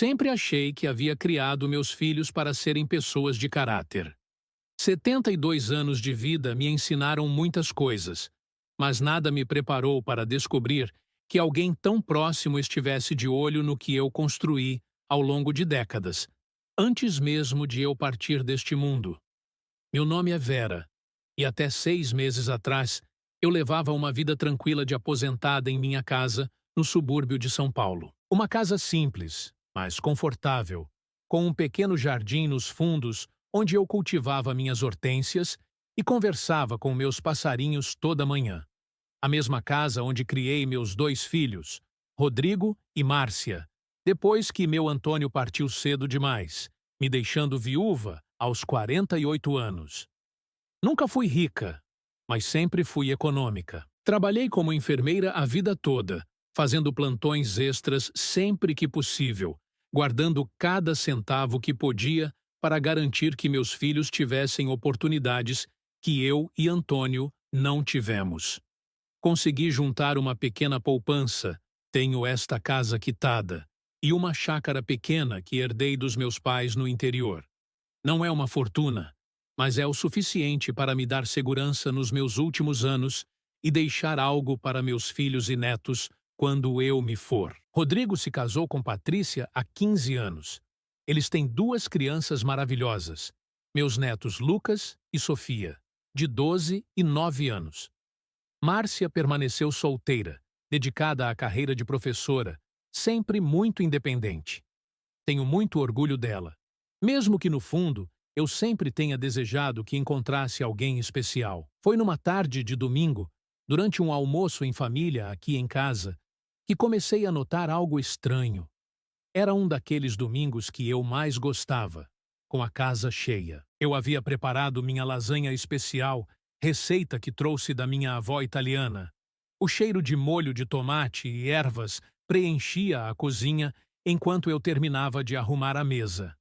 Sempre achei que havia criado meus filhos para serem pessoas de caráter. 72 anos de vida me ensinaram muitas coisas, mas nada me preparou para descobrir que alguém tão próximo estivesse de olho no que eu construí ao longo de décadas, antes mesmo de eu partir deste mundo. Meu nome é Vera, e até 6 meses atrás eu levava uma vida tranquila de aposentada em minha casa, no subúrbio de São Paulo. Uma casa simples, mas confortável, com um pequeno jardim nos fundos onde eu cultivava minhas hortênsias e conversava com meus passarinhos toda manhã. A mesma casa onde criei meus 2 filhos, Rodrigo e Márcia, depois que meu Antônio partiu cedo demais, me deixando viúva aos 48 anos. Nunca fui rica, mas sempre fui econômica. Trabalhei como enfermeira a vida toda, fazendo plantões extras sempre que possível, guardando cada centavo que podia para garantir que meus filhos tivessem oportunidades que eu e Antônio não tivemos. Consegui juntar uma pequena poupança, tenho esta casa quitada e uma chácara pequena que herdei dos meus pais no interior. Não é uma fortuna, mas é o suficiente para me dar segurança nos meus últimos anos e deixar algo para meus filhos e netos quando eu me for. Rodrigo se casou com Patrícia há 15 anos. Eles têm 2 crianças maravilhosas, meus netos Lucas e Sofia, de 12 e 9 anos. Márcia permaneceu solteira, dedicada à carreira de professora, sempre muito independente. Tenho muito orgulho dela, mesmo que no fundo eu sempre tenha desejado que encontrasse alguém especial. Foi numa tarde de domingo, durante um almoço em família aqui em casa, que comecei a notar algo estranho. Era um daqueles domingos que eu mais gostava, com a casa cheia. Eu havia preparado minha lasanha especial, receita que trouxe da minha avó italiana. O cheiro de molho de tomate e ervas preenchia a cozinha enquanto eu terminava de arrumar a mesa.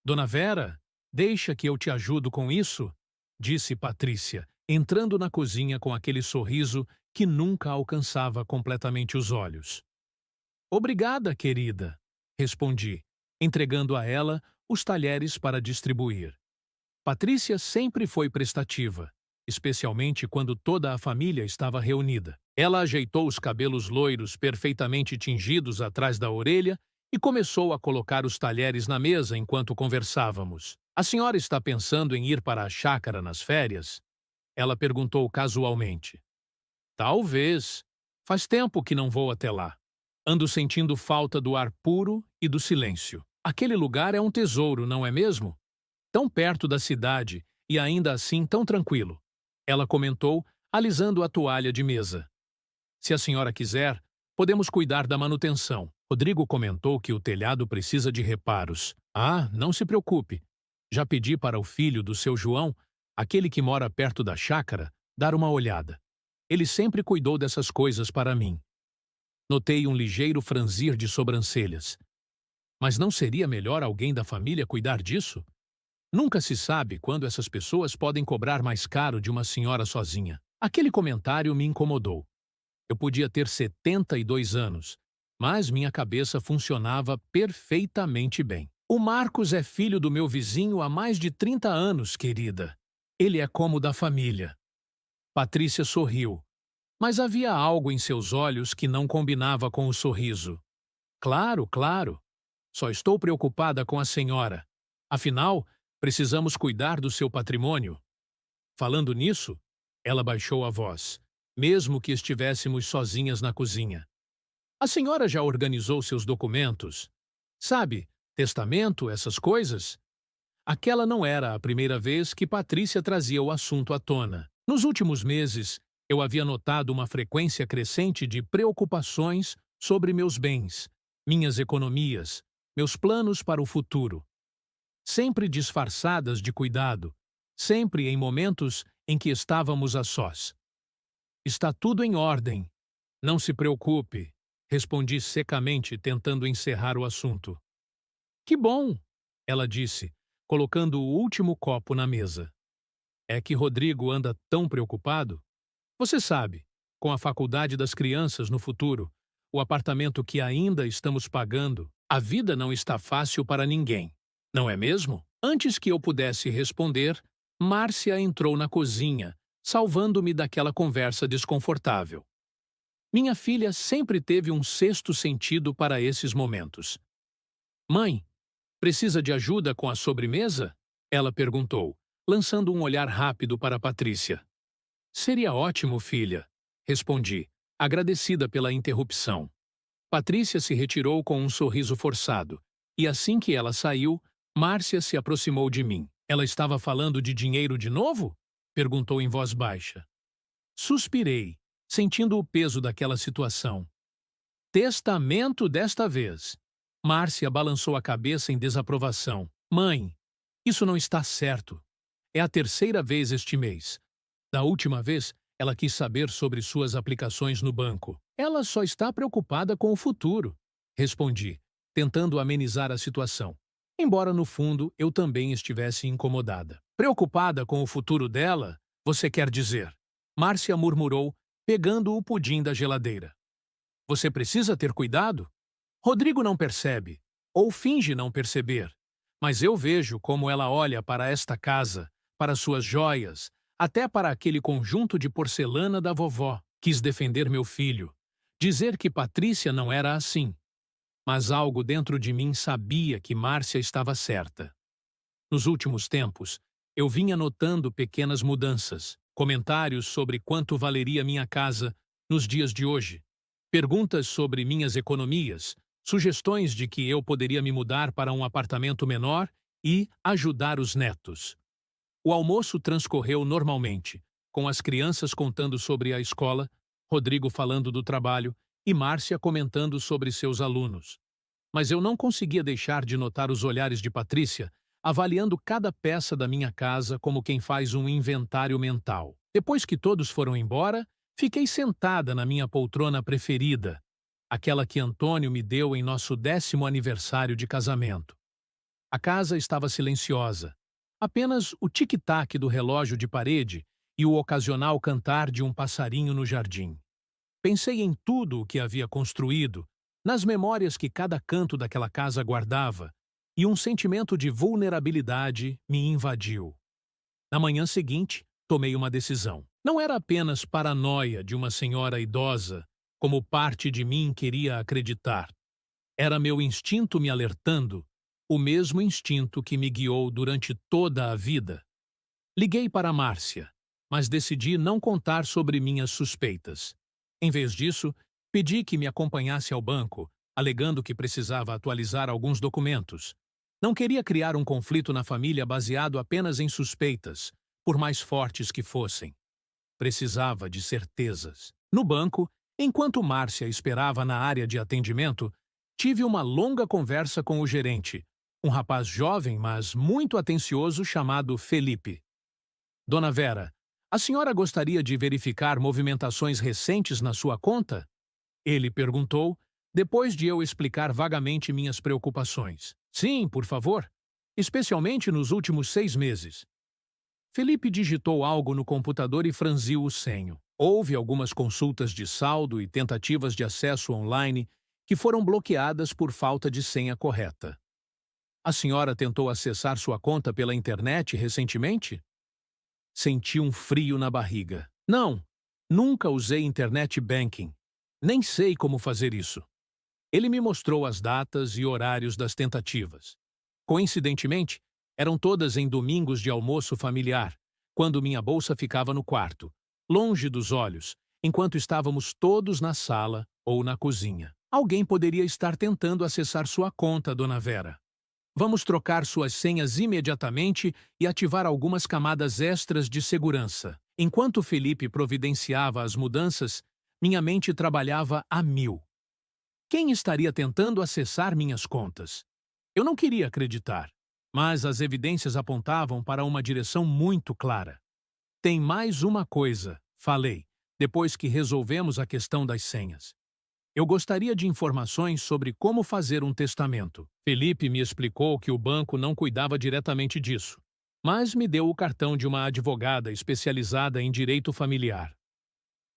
Dona Vera, deixa que eu te ajudo com isso? Disse Patrícia, entrando na cozinha com aquele sorriso que nunca alcançava completamente os olhos. Obrigada, querida, respondi, entregando a ela os talheres para distribuir. Patrícia sempre foi prestativa, especialmente quando toda a família estava reunida. Ela ajeitou os cabelos loiros perfeitamente tingidos atrás da orelha e começou a colocar os talheres na mesa enquanto conversávamos. A senhora está pensando em ir para a chácara nas férias? Ela perguntou casualmente. Talvez. Faz tempo que não vou até lá. Ando sentindo falta do ar puro e do silêncio. Aquele lugar é um tesouro, não é mesmo? Tão perto da cidade e ainda assim tão tranquilo. Ela comentou, alisando a toalha de mesa. Se a senhora quiser, podemos cuidar da manutenção. Rodrigo comentou que o telhado precisa de reparos. Ah, não se preocupe. Já pedi para o filho do seu João, aquele que mora perto da chácara, dar uma olhada. Ele sempre cuidou dessas coisas para mim. Notei um ligeiro franzir de sobrancelhas. Mas não seria melhor alguém da família cuidar disso? Nunca se sabe quando essas pessoas podem cobrar mais caro de uma senhora sozinha. Aquele comentário me incomodou. Eu podia ter 72 anos, mas minha cabeça funcionava perfeitamente bem. O Marcos é filho do meu vizinho há mais de 30 anos, querida. Ele é como da família. Patrícia sorriu, mas havia algo em seus olhos que não combinava com o sorriso. Claro, claro. Só estou preocupada com a senhora. Afinal, precisamos cuidar do seu patrimônio. Falando nisso, ela baixou a voz, mesmo que estivéssemos sozinhas na cozinha. A senhora já organizou seus documentos? Sabe, testamento, essas coisas? Aquela não era a primeira vez que Patrícia trazia o assunto à tona. Nos últimos meses, eu havia notado uma frequência crescente de preocupações sobre meus bens, minhas economias, meus planos para o futuro. Sempre disfarçadas de cuidado, sempre em momentos em que estávamos a sós. Está tudo em ordem. Não se preocupe, respondi secamente, tentando encerrar o assunto. Que bom, ela disse, colocando o último copo na mesa. É que Rodrigo anda tão preocupado? Você sabe, com a faculdade das crianças no futuro, o apartamento que ainda estamos pagando A vida não está fácil para ninguém, não é mesmo? Antes que eu pudesse responder, Márcia entrou na cozinha, salvando-me daquela conversa desconfortável. Minha filha sempre teve um sexto sentido para esses momentos. Mãe, precisa de ajuda com a sobremesa? Ela perguntou, lançando um olhar rápido para Patrícia. Seria ótimo, filha, respondi, agradecida pela interrupção. Patrícia se retirou com um sorriso forçado, e assim que ela saiu, Márcia se aproximou de mim. Ela estava falando de dinheiro de novo? Perguntou em voz baixa. Suspirei, sentindo o peso daquela situação. Testamento desta vez. Márcia balançou a cabeça em desaprovação. Mãe, isso não está certo. É a terceira vez este mês. Da última vez, ela quis saber sobre suas aplicações no banco. Ela só está preocupada com o futuro, respondi, tentando amenizar a situação. Embora no fundo eu também estivesse incomodada. Preocupada com o futuro dela, você quer dizer? Márcia murmurou, pegando o pudim da geladeira. Você precisa ter cuidado? Rodrigo não percebe, ou finge não perceber, mas eu vejo como ela olha para esta casa, para suas joias, até para aquele conjunto de porcelana da vovó. Quis defender meu filho, dizer que Patrícia não era assim. Mas algo dentro de mim sabia que Márcia estava certa. Nos últimos tempos, eu vinha notando pequenas mudanças, comentários sobre quanto valeria minha casa nos dias de hoje, perguntas sobre minhas economias, sugestões de que eu poderia me mudar para um apartamento menor e ajudar os netos. O almoço transcorreu normalmente, com as crianças contando sobre a escola, Rodrigo falando do trabalho e Márcia comentando sobre seus alunos. Mas eu não conseguia deixar de notar os olhares de Patrícia, avaliando cada peça da minha casa como quem faz um inventário mental. Depois que todos foram embora, fiquei sentada na minha poltrona preferida, aquela que Antônio me deu em nosso 10º aniversário de casamento. A casa estava silenciosa. Apenas o tic-tac do relógio de parede e o ocasional cantar de um passarinho no jardim. Pensei em tudo o que havia construído, nas memórias que cada canto daquela casa guardava, e um sentimento de vulnerabilidade me invadiu. Na manhã seguinte, tomei uma decisão. Não era apenas paranoia de uma senhora idosa, como parte de mim queria acreditar. Era meu instinto me alertando, o mesmo instinto que me guiou durante toda a vida. Liguei para Márcia, mas decidi não contar sobre minhas suspeitas. Em vez disso, pedi que me acompanhasse ao banco, alegando que precisava atualizar alguns documentos. Não queria criar um conflito na família baseado apenas em suspeitas, por mais fortes que fossem. Precisava de certezas. No banco, enquanto Márcia esperava na área de atendimento, tive uma longa conversa com o gerente, um rapaz jovem, mas muito atencioso chamado Felipe. Dona Vera, a senhora gostaria de verificar movimentações recentes na sua conta? Ele perguntou, depois de eu explicar vagamente minhas preocupações. Sim, por favor, especialmente nos últimos 6 meses. Felipe digitou algo no computador e franziu o senho. Houve algumas consultas de saldo e tentativas de acesso online que foram bloqueadas por falta de senha correta. A senhora tentou acessar sua conta pela internet recentemente? Senti um frio na barriga. Não, nunca usei internet banking. Nem sei como fazer isso. Ele me mostrou as datas e horários das tentativas. Coincidentemente, eram todas em domingos de almoço familiar, quando minha bolsa ficava no quarto, longe dos olhos, enquanto estávamos todos na sala ou na cozinha. Alguém poderia estar tentando acessar sua conta, Dona Vera. Vamos trocar suas senhas imediatamente e ativar algumas camadas extras de segurança. Enquanto Felipe providenciava as mudanças, minha mente trabalhava a mil. Quem estaria tentando acessar minhas contas? Eu não queria acreditar, mas as evidências apontavam para uma direção muito clara. Tem mais uma coisa, falei, depois que resolvemos a questão das senhas. Eu gostaria de informações sobre como fazer um testamento. Felipe me explicou que o banco não cuidava diretamente disso, mas me deu o cartão de uma advogada especializada em direito familiar.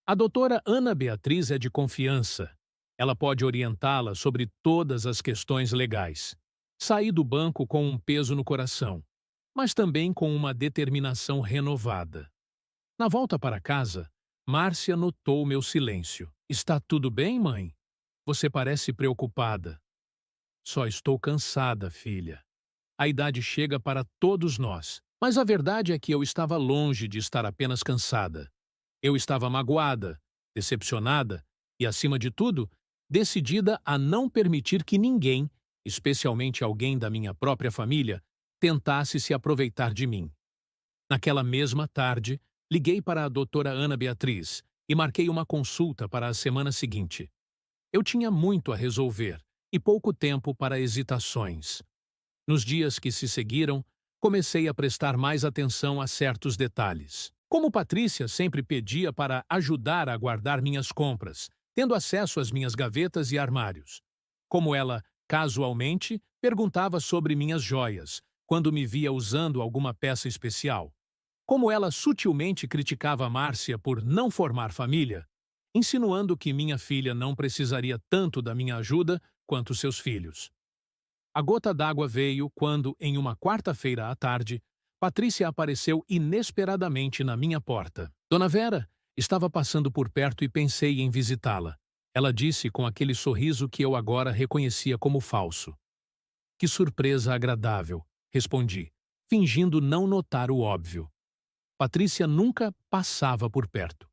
A doutora Ana Beatriz é de confiança. Ela pode orientá-la sobre todas as questões legais. Saí do banco com um peso no coração, mas também com uma determinação renovada. Na volta para casa, Márcia notou meu silêncio. Está tudo bem, mãe? Você parece preocupada. Só estou cansada, filha. A idade chega para todos nós. Mas a verdade é que eu estava longe de estar apenas cansada. Eu estava magoada, decepcionada e, acima de tudo, decidida a não permitir que ninguém, especialmente alguém da minha própria família, tentasse se aproveitar de mim. Naquela mesma tarde, liguei para a doutora Ana Beatriz e marquei uma consulta para a semana seguinte. Eu tinha muito a resolver e pouco tempo para hesitações. Nos dias que se seguiram, comecei a prestar mais atenção a certos detalhes. Como Patrícia sempre pedia para ajudar a guardar minhas compras, tendo acesso às minhas gavetas e armários. Como ela, casualmente, perguntava sobre minhas joias, quando me via usando alguma peça especial. Como ela sutilmente criticava Márcia por não formar família, insinuando que minha filha não precisaria tanto da minha ajuda quanto seus filhos. A gota d'água veio quando, em uma quarta-feira à tarde, Patrícia apareceu inesperadamente na minha porta. Dona Vera, estava passando por perto e pensei em visitá-la. Ela disse com aquele sorriso que eu agora reconhecia como falso. Que surpresa agradável, respondi, fingindo não notar o óbvio. Patrícia nunca passava por perto.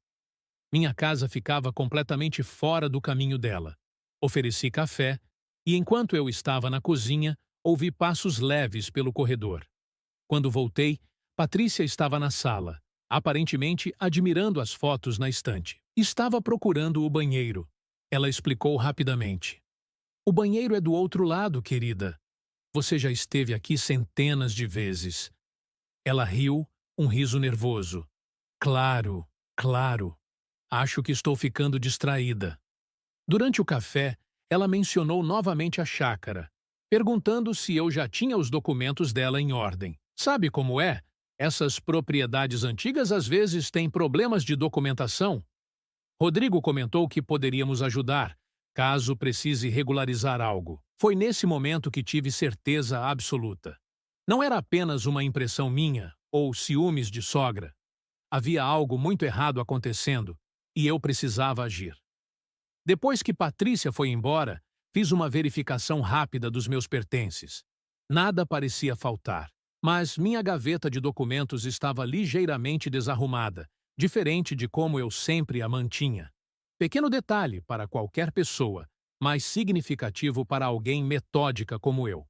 Minha casa ficava completamente fora do caminho dela. Ofereci café e, enquanto eu estava na cozinha, ouvi passos leves pelo corredor. Quando voltei, Patrícia estava na sala, aparentemente admirando as fotos na estante. Estava procurando o banheiro. Ela explicou rapidamente. O banheiro é do outro lado, querida. Você já esteve aqui centenas de vezes. Ela riu, um riso nervoso. Claro, claro. Acho que estou ficando distraída. Durante o café, ela mencionou novamente a chácara, perguntando se eu já tinha os documentos dela em ordem. Sabe como é? Essas propriedades antigas às vezes têm problemas de documentação. Rodrigo comentou que poderíamos ajudar, caso precise regularizar algo. Foi nesse momento que tive certeza absoluta. Não era apenas uma impressão minha ou ciúmes de sogra. Havia algo muito errado acontecendo e eu precisava agir. Depois que Patrícia foi embora, fiz uma verificação rápida dos meus pertences. Nada parecia faltar, mas minha gaveta de documentos estava ligeiramente desarrumada, diferente de como eu sempre a mantinha. Pequeno detalhe para qualquer pessoa, mas significativo para alguém metódica como eu.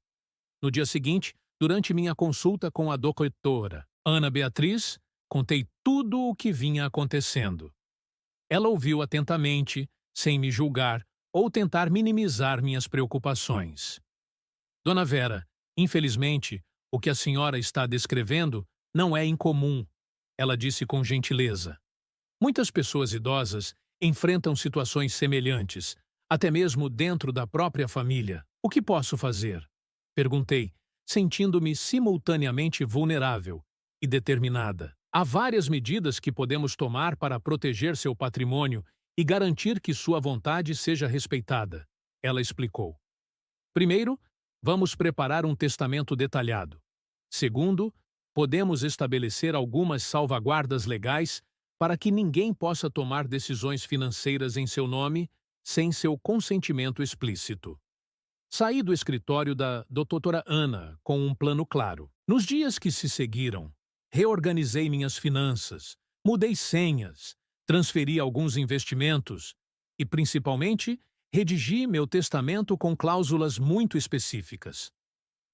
No dia seguinte, durante minha consulta com a doutora Ana Beatriz, contei tudo o que vinha acontecendo. Ela ouviu atentamente, sem me julgar ou tentar minimizar minhas preocupações. Dona Vera, infelizmente, o que a senhora está descrevendo não é incomum, ela disse com gentileza. Muitas pessoas idosas enfrentam situações semelhantes, até mesmo dentro da própria família. O que posso fazer? Perguntei, sentindo-me simultaneamente vulnerável e determinada. Há várias medidas que podemos tomar para proteger seu patrimônio e garantir que sua vontade seja respeitada, ela explicou. Primeiro, vamos preparar um testamento detalhado. Segundo, podemos estabelecer algumas salvaguardas legais para que ninguém possa tomar decisões financeiras em seu nome sem seu consentimento explícito. Saí do escritório da doutora Ana com um plano claro. Nos dias que se seguiram, reorganizei minhas finanças, mudei senhas, transferi alguns investimentos e, principalmente, redigi meu testamento com cláusulas muito específicas.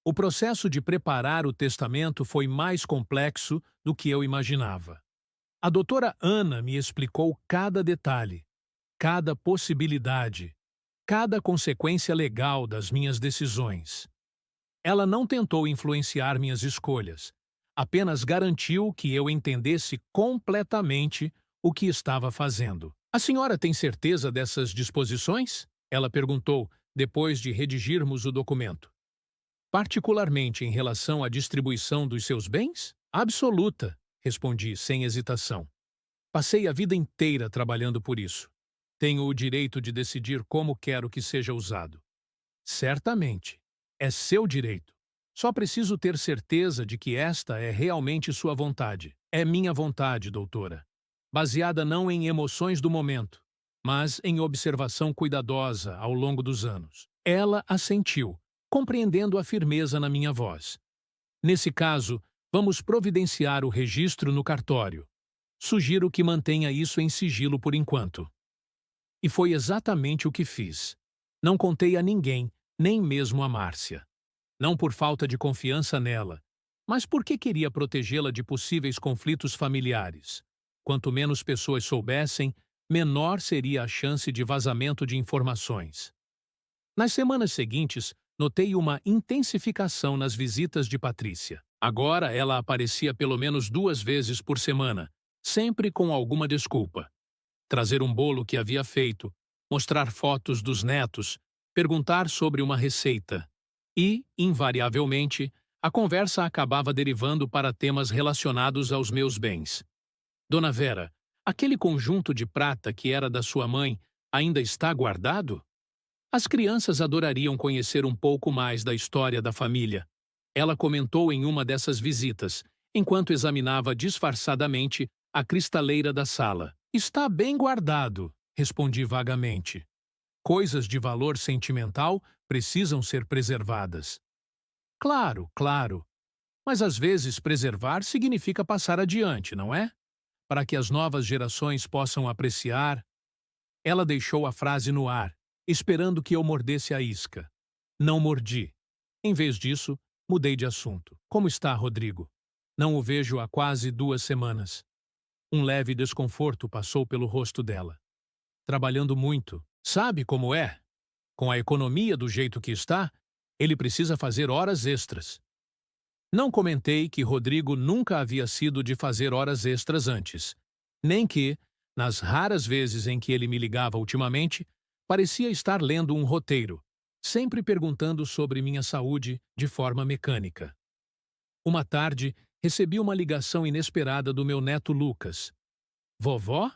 O processo de preparar o testamento foi mais complexo do que eu imaginava. A doutora Ana me explicou cada detalhe, cada possibilidade, cada consequência legal das minhas decisões. Ela não tentou influenciar minhas escolhas, apenas garantiu que eu entendesse completamente o que estava fazendo. A senhora tem certeza dessas disposições? Ela perguntou, depois de redigirmos o documento. Particularmente em relação à distribuição dos seus bens? Absoluta, respondi sem hesitação. Passei a vida inteira trabalhando por isso. Tenho o direito de decidir como quero que seja usado. Certamente. É seu direito. Só preciso ter certeza de que esta é realmente sua vontade. É minha vontade, doutora. Baseada não em emoções do momento, mas em observação cuidadosa ao longo dos anos. Ela assentiu, compreendendo a firmeza na minha voz. Nesse caso, vamos providenciar o registro no cartório. Sugiro que mantenha isso em sigilo por enquanto. E foi exatamente o que fiz. Não contei a ninguém, nem mesmo a Márcia. Não por falta de confiança nela, mas porque queria protegê-la de possíveis conflitos familiares. Quanto menos pessoas soubessem, menor seria a chance de vazamento de informações. Nas semanas seguintes, notei uma intensificação nas visitas de Patrícia. Agora ela aparecia pelo menos 2 vezes por semana, sempre com alguma desculpa. Trazer um bolo que havia feito, mostrar fotos dos netos, perguntar sobre uma receita. E, invariavelmente, a conversa acabava derivando para temas relacionados aos meus bens. Dona Vera, aquele conjunto de prata que era da sua mãe ainda está guardado? As crianças adorariam conhecer um pouco mais da história da família. Ela comentou em uma dessas visitas, enquanto examinava disfarçadamente a cristaleira da sala. Está bem guardado, respondi vagamente. Coisas de valor sentimental precisam ser preservadas. Claro, claro. Mas às vezes preservar significa passar adiante, não é? Para que as novas gerações possam apreciar. Ela deixou a frase no ar, esperando que eu mordesse a isca. Não mordi. Em vez disso, mudei de assunto. Como está, Rodrigo? Não o vejo há quase 2 semanas. Um leve desconforto passou pelo rosto dela. Trabalhando muito. Sabe como é? Com a economia do jeito que está, ele precisa fazer horas extras. Não comentei que Rodrigo nunca havia sido de fazer horas extras antes, nem que, nas raras vezes em que ele me ligava ultimamente, parecia estar lendo um roteiro, sempre perguntando sobre minha saúde de forma mecânica. Uma tarde, recebi uma ligação inesperada do meu neto Lucas. Vovó?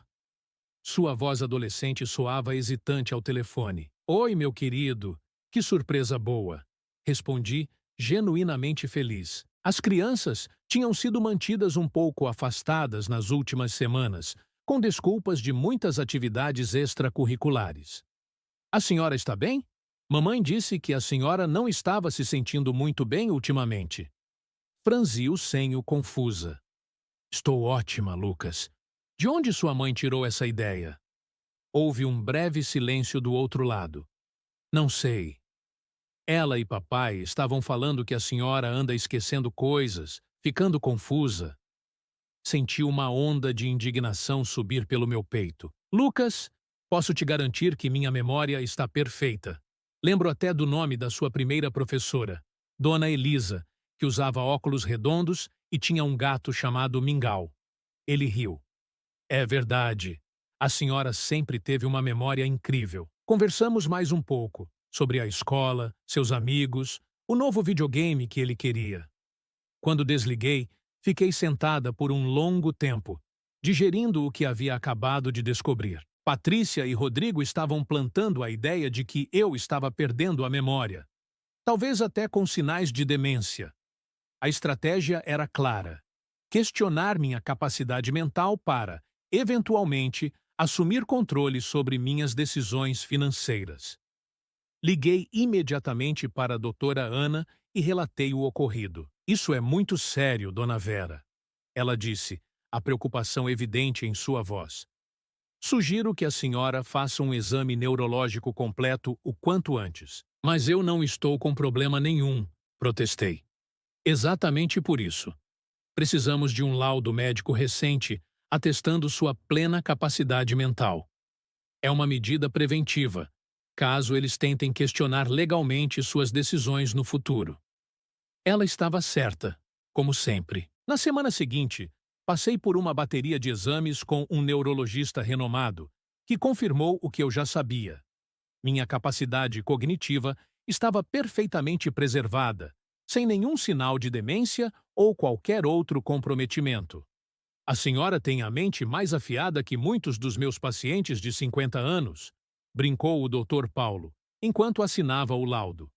Sua voz adolescente soava hesitante ao telefone. Oi, meu querido. Que surpresa boa. Respondi, genuinamente feliz. As crianças tinham sido mantidas um pouco afastadas nas últimas semanas, com desculpas de muitas atividades extracurriculares. A senhora está bem? Mamãe disse que a senhora não estava se sentindo muito bem ultimamente. Franzi o senho confusa. Estou ótima, Lucas. De onde sua mãe tirou essa ideia? Houve um breve silêncio do outro lado. Não sei. Ela e papai estavam falando que a senhora anda esquecendo coisas, ficando confusa. Senti uma onda de indignação subir pelo meu peito. Lucas, posso te garantir que minha memória está perfeita. Lembro até do nome da sua primeira professora, Dona Elisa, que usava óculos redondos e tinha um gato chamado Mingau. Ele riu. É verdade. A senhora sempre teve uma memória incrível. Conversamos mais um pouco sobre a escola, seus amigos, o novo videogame que ele queria. Quando desliguei, fiquei sentada por um longo tempo, digerindo o que havia acabado de descobrir. Patrícia e Rodrigo estavam plantando a ideia de que eu estava perdendo a memória, talvez até com sinais de demência. A estratégia era clara: questionar minha capacidade mental para, eventualmente, assumir controle sobre minhas decisões financeiras. Liguei imediatamente para a doutora Ana e relatei o ocorrido. Isso é muito sério, dona Vera. Ela disse, a preocupação evidente em sua voz. Sugiro que a senhora faça um exame neurológico completo o quanto antes. Mas eu não estou com problema nenhum, protestei. Exatamente por isso. Precisamos de um laudo médico recente atestando sua plena capacidade mental. É uma medida preventiva, caso eles tentem questionar legalmente suas decisões no futuro. Ela estava certa, como sempre. Na semana seguinte, passei por uma bateria de exames com um neurologista renomado, que confirmou o que eu já sabia. Minha capacidade cognitiva estava perfeitamente preservada, sem nenhum sinal de demência ou qualquer outro comprometimento. A senhora tem a mente mais afiada que muitos dos meus pacientes de 50 anos, brincou o Dr. Paulo, enquanto assinava o laudo.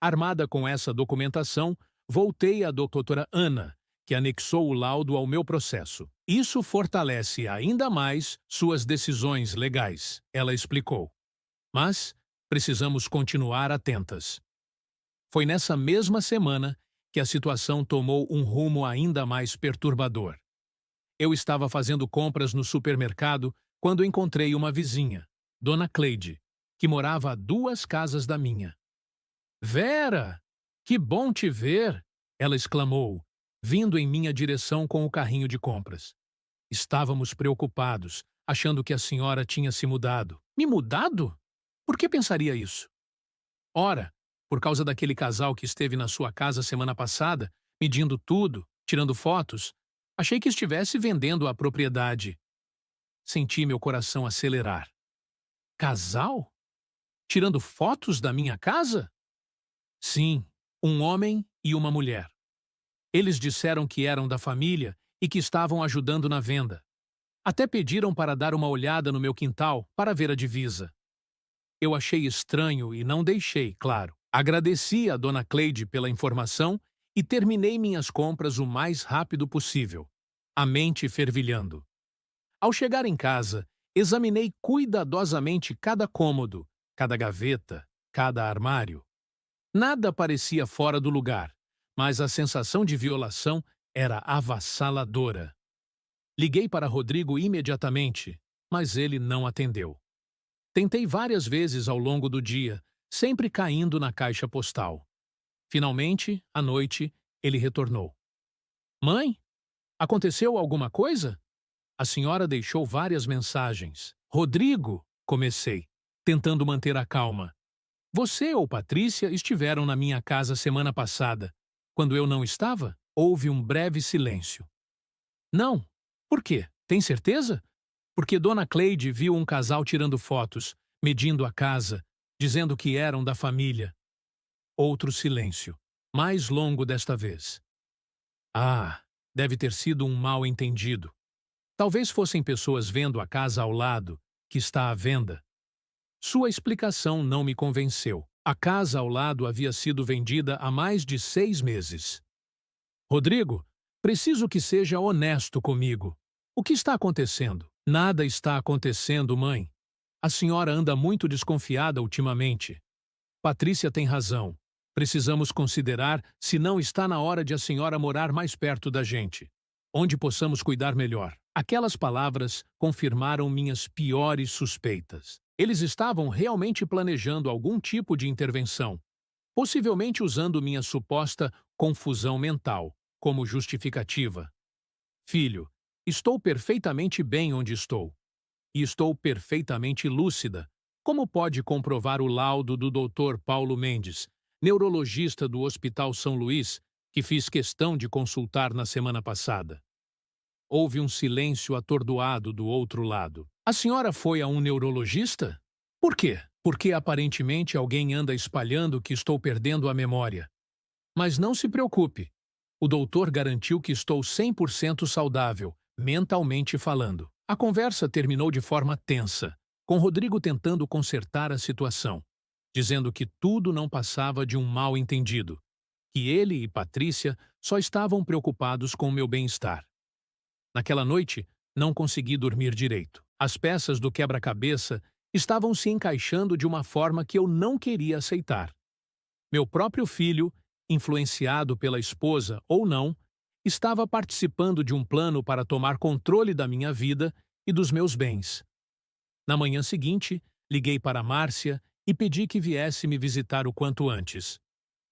Armada com essa documentação, voltei à doutora Ana, que anexou o laudo ao meu processo. Isso fortalece ainda mais suas decisões legais, ela explicou. Mas precisamos continuar atentas. Foi nessa mesma semana que a situação tomou um rumo ainda mais perturbador. Eu estava fazendo compras no supermercado quando encontrei uma vizinha, Dona Cleide, que morava a 2 casas da minha. Vera! Que bom te ver! Ela exclamou, vindo em minha direção com o carrinho de compras. Estávamos preocupados, achando que a senhora tinha se mudado. Me mudado? Por que pensaria isso? Ora, por causa daquele casal que esteve na sua casa semana passada, medindo tudo, tirando fotos, achei que estivesse vendendo a propriedade. Senti meu coração acelerar. Casal? Tirando fotos da minha casa? Sim, um homem e uma mulher. Eles disseram que eram da família e que estavam ajudando na venda. Até pediram para dar uma olhada no meu quintal para ver a divisa. Eu achei estranho e não deixei, claro. Agradeci a Dona Cleide pela informação e terminei minhas compras o mais rápido possível, a mente fervilhando. Ao chegar em casa, examinei cuidadosamente cada cômodo, cada gaveta, cada armário. Nada parecia fora do lugar, mas a sensação de violação era avassaladora. Liguei para Rodrigo imediatamente, mas ele não atendeu. Tentei várias vezes ao longo do dia, sempre caindo na caixa postal. Finalmente, à noite, ele retornou. Mãe, aconteceu alguma coisa? A senhora deixou várias mensagens. Rodrigo, comecei, tentando manter a calma. Você ou Patrícia estiveram na minha casa semana passada. Quando eu não estava, houve um breve silêncio. Não. Por quê? Tem certeza? Porque Dona Cleide viu um casal tirando fotos, medindo a casa, dizendo que eram da família. Outro silêncio, mais longo desta vez. Ah, deve ter sido um mal-entendido. Talvez fossem pessoas vendo a casa ao lado, que está à venda. Sua explicação não me convenceu. A casa ao lado havia sido vendida há mais de 6 meses. Rodrigo, preciso que seja honesto comigo. O que está acontecendo? Nada está acontecendo, mãe. A senhora anda muito desconfiada ultimamente. Patrícia tem razão. Precisamos considerar se não está na hora de a senhora morar mais perto da gente, onde possamos cuidar melhor. Aquelas palavras confirmaram minhas piores suspeitas. Eles estavam realmente planejando algum tipo de intervenção, possivelmente usando minha suposta confusão mental como justificativa. Filho, estou perfeitamente bem onde estou. E estou perfeitamente lúcida, como pode comprovar o laudo do Dr. Paulo Mendes, neurologista do Hospital São Luís, que fiz questão de consultar na semana passada. Houve um silêncio atordoado do outro lado. A senhora foi a um neurologista? Por quê? Porque aparentemente alguém anda espalhando que estou perdendo a memória. Mas não se preocupe. O doutor garantiu que estou 100% saudável, mentalmente falando. A conversa terminou de forma tensa, com Rodrigo tentando consertar a situação, dizendo que tudo não passava de um mal-entendido, que ele e Patrícia só estavam preocupados com o meu bem-estar. Naquela noite, não consegui dormir direito. As peças do quebra-cabeça estavam se encaixando de uma forma que eu não queria aceitar. Meu próprio filho, influenciado pela esposa ou não, estava participando de um plano para tomar controle da minha vida e dos meus bens. Na manhã seguinte, liguei para Márcia e pedi que viesse me visitar o quanto antes.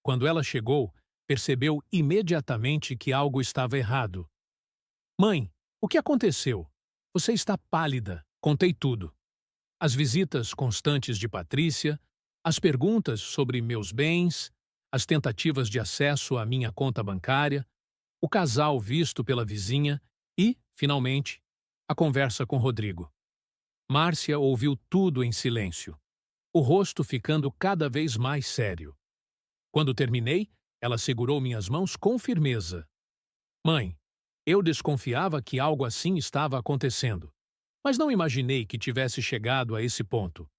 Quando ela chegou, percebeu imediatamente que algo estava errado. Mãe, o que aconteceu? Você está pálida. Contei tudo. As visitas constantes de Patrícia, as perguntas sobre meus bens, as tentativas de acesso à minha conta bancária, o casal visto pela vizinha e, finalmente, a conversa com Rodrigo. Márcia ouviu tudo em silêncio, o rosto ficando cada vez mais sério. Quando terminei, ela segurou minhas mãos com firmeza. Mãe, Eu desconfiava que algo assim estava acontecendo, mas não imaginei que tivesse chegado a esse ponto.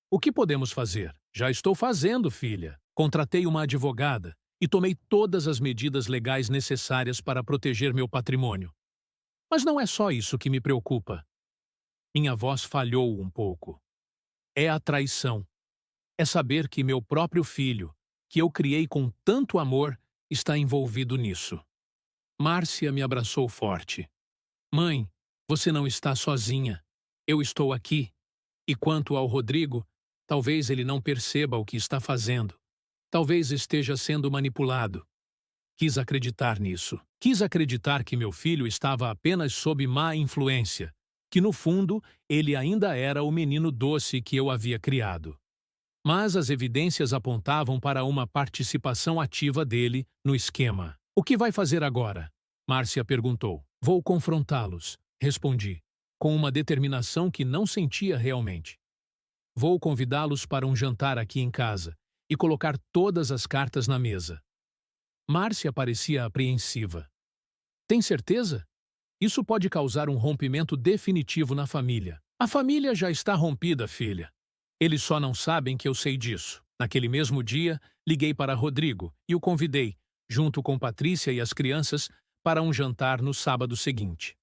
O que podemos fazer? Já estou fazendo, filha. Contratei uma advogada e tomei todas as medidas legais necessárias para proteger meu patrimônio. Mas não é só isso que me preocupa. Minha voz falhou um pouco. É a traição. É saber que meu próprio filho, que eu criei com tanto amor, está envolvido nisso. Márcia me abraçou forte. Mãe, você não está sozinha. Eu estou aqui. E quanto ao Rodrigo, talvez ele não perceba o que está fazendo. Talvez esteja sendo manipulado. Quis acreditar nisso. Quis acreditar que meu filho estava apenas sob má influência, que no fundo ele ainda era o menino doce que eu havia criado. Mas as evidências apontavam para uma participação ativa dele no esquema. O que vai fazer agora? Márcia perguntou. Vou confrontá-los, respondi, com uma determinação que não sentia realmente. Vou convidá-los para um jantar aqui em casa e colocar todas as cartas na mesa. Márcia parecia apreensiva. Tem certeza? Isso pode causar um rompimento definitivo na família. A família já está rompida, filha. Eles só não sabem que eu sei disso. Naquele mesmo dia, liguei para Rodrigo e o convidei, junto com Patrícia e as crianças, para um jantar no sábado seguinte.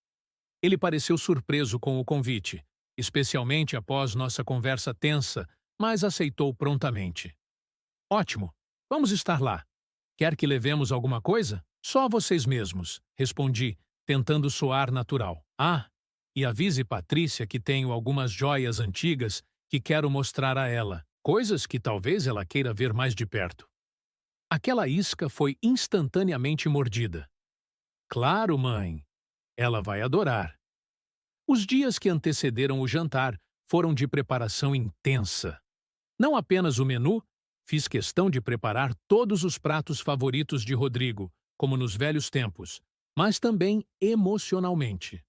Ele pareceu surpreso com o convite, especialmente após nossa conversa tensa, mas aceitou prontamente. Ótimo, vamos estar lá. Quer que levemos alguma coisa? Só vocês mesmos, respondi, tentando soar natural. Ah, e avise Patrícia que tenho algumas joias antigas que quero mostrar a ela, coisas que talvez ela queira ver mais de perto. Aquela isca foi instantaneamente mordida. Claro, mãe. Ela vai adorar. Os dias que antecederam o jantar foram de preparação intensa. Não apenas o menu, fiz questão de preparar todos os pratos favoritos de Rodrigo, como nos velhos tempos, mas também emocionalmente.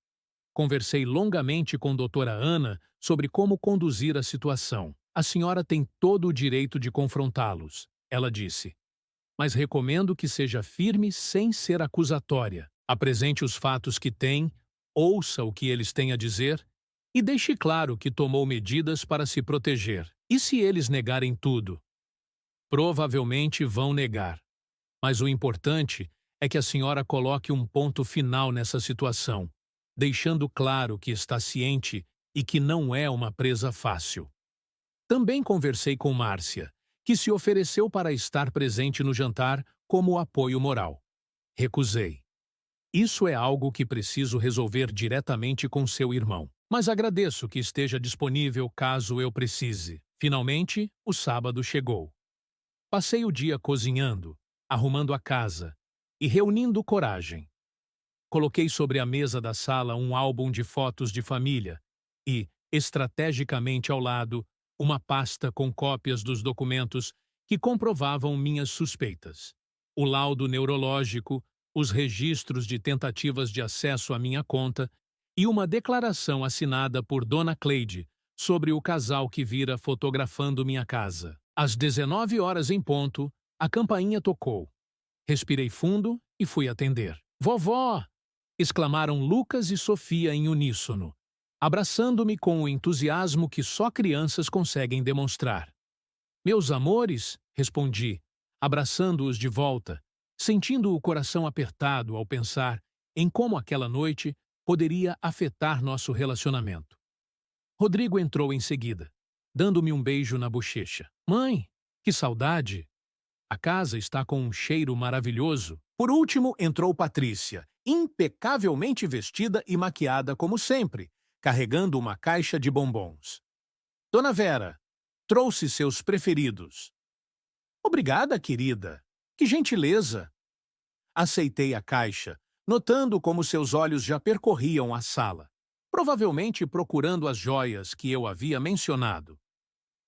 Conversei longamente com doutora Ana sobre como conduzir a situação. A senhora tem todo o direito de confrontá-los, ela disse. Mas recomendo que seja firme sem ser acusatória. Apresente os fatos que tem, ouça o que eles têm a dizer e deixe claro que tomou medidas para se proteger. E se eles negarem tudo? Provavelmente vão negar. Mas o importante é que a senhora coloque um ponto final nessa situação, deixando claro que está ciente e que não é uma presa fácil. Também conversei com Márcia, que se ofereceu para estar presente no jantar como apoio moral. Recusei. Isso é algo que preciso resolver diretamente com seu irmão, mas agradeço que esteja disponível caso eu precise. Finalmente, o sábado chegou. Passei o dia cozinhando, arrumando a casa e reunindo coragem. Coloquei sobre a mesa da sala um álbum de fotos de família e, estrategicamente ao lado, uma pasta com cópias dos documentos que comprovavam minhas suspeitas. O laudo neurológico, os registros de tentativas de acesso à minha conta e uma declaração assinada por Dona Cleide sobre o casal que vira fotografando minha casa. Às 19 horas em ponto, a campainha tocou. Respirei fundo e fui atender. Vovó! Exclamaram Lucas e Sofia em uníssono, abraçando-me com o entusiasmo que só crianças conseguem demonstrar. Meus amores, respondi, abraçando-os de volta, sentindo o coração apertado ao pensar em como aquela noite poderia afetar nosso relacionamento. Rodrigo entrou em seguida, dando-me um beijo na bochecha. Mãe, que saudade! A casa está com um cheiro maravilhoso. Por último, entrou Patrícia, impecavelmente vestida e maquiada como sempre, carregando uma caixa de bombons. Dona Vera, trouxe seus preferidos. Obrigada, querida. Que gentileza. Aceitei a caixa, notando como seus olhos já percorriam a sala, provavelmente procurando as joias que eu havia mencionado.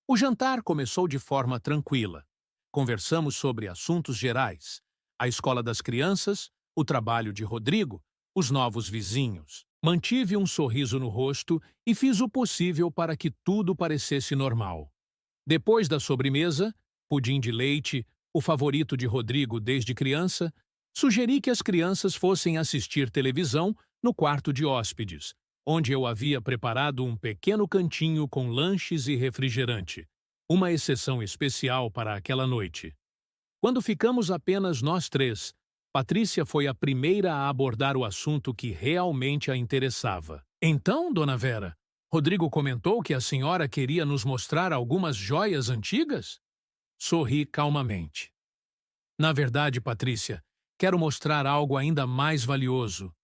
O jantar começou de forma tranquila. Conversamos sobre assuntos gerais, a escola das crianças, o trabalho de Rodrigo, os novos vizinhos. Mantive um sorriso no rosto e fiz o possível para que tudo parecesse normal. Depois da sobremesa, pudim de leite, o favorito de Rodrigo desde criança, Sugeri que as crianças fossem assistir televisão no quarto de hóspedes, onde eu havia preparado um pequeno cantinho com lanches e refrigerante, uma exceção especial para aquela noite. Quando ficamos apenas nós três, Patrícia foi a primeira a abordar o assunto que realmente a interessava. Então, dona Vera, Rodrigo comentou que a senhora queria nos mostrar algumas joias antigas? Sorri calmamente. Na verdade, Patrícia, quero mostrar algo ainda mais valioso.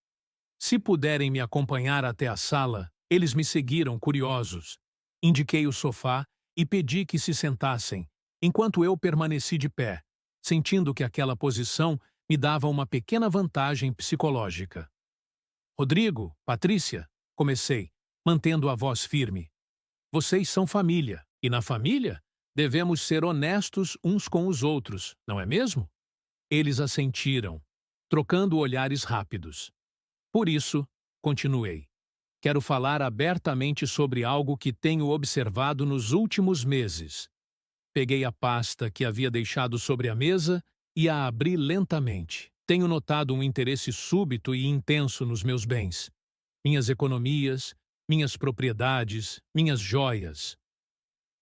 Se puderem me acompanhar até a sala, eles me seguiram curiosos. Indiquei o sofá e pedi que se sentassem, enquanto eu permaneci de pé, sentindo que aquela posição me dava uma pequena vantagem psicológica. Rodrigo, Patrícia, comecei, mantendo a voz firme. Vocês são família, e na família devemos ser honestos uns com os outros, não é mesmo? Eles assentiram, trocando olhares rápidos. Por isso, continuei. Quero falar abertamente sobre algo que tenho observado nos últimos meses. Peguei a pasta que havia deixado sobre a mesa e a abri lentamente. Tenho notado um interesse súbito e intenso nos meus bens. Minhas economias, minhas propriedades, minhas joias.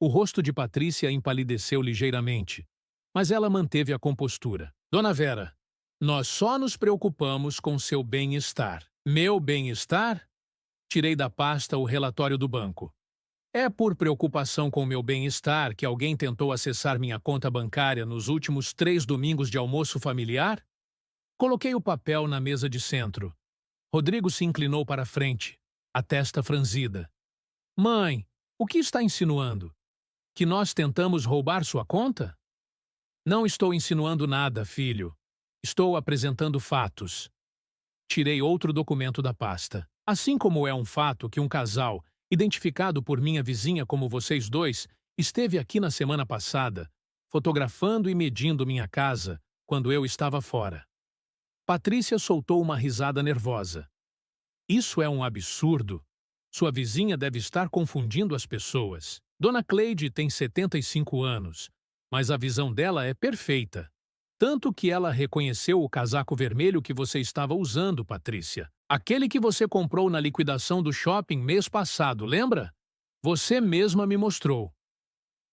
O rosto de Patrícia empalideceu ligeiramente, mas ela manteve a compostura. Dona Vera, nós só nos preocupamos com seu bem-estar. Meu bem-estar? Tirei da pasta o relatório do banco. É por preocupação com meu bem-estar que alguém tentou acessar minha conta bancária nos últimos 3 domingos de almoço familiar? Coloquei o papel na mesa de centro. Rodrigo se inclinou para a frente, a testa franzida. Mãe, o que está insinuando? Que nós tentamos roubar sua conta? Não estou insinuando nada, filho. Estou apresentando fatos. Tirei outro documento da pasta. Assim como é um fato que um casal, identificado por minha vizinha como vocês dois, esteve aqui na semana passada, fotografando e medindo minha casa quando eu estava fora. Patrícia soltou uma risada nervosa. Isso é um absurdo. Sua vizinha deve estar confundindo as pessoas. Dona Cleide tem 75 anos, mas a visão dela é perfeita. Tanto que ela reconheceu o casaco vermelho que você estava usando, Patrícia. Aquele que você comprou na liquidação do shopping mês passado, lembra? Você mesma me mostrou.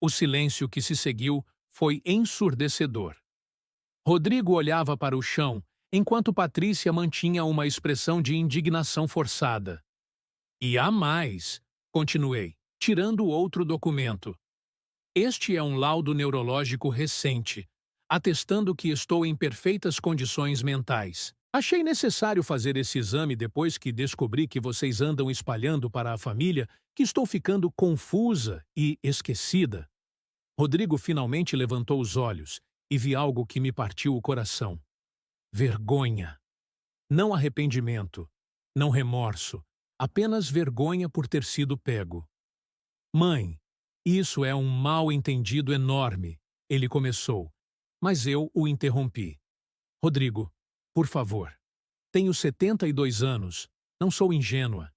O silêncio que se seguiu foi ensurdecedor. Rodrigo olhava para o chão, enquanto Patrícia mantinha uma expressão de indignação forçada. E há mais, continuei, tirando outro documento. Este é um laudo neurológico recente, atestando que estou em perfeitas condições mentais. Achei necessário fazer esse exame depois que descobri que vocês andam espalhando para a família que estou ficando confusa e esquecida. Rodrigo finalmente levantou os olhos e vi algo que me partiu o coração. Vergonha. Não arrependimento, não remorso, apenas vergonha por ter sido pego. Mãe, isso é um mal-entendido enorme, ele começou, mas eu o interrompi. Rodrigo, por favor, tenho 72 anos, não sou ingênua.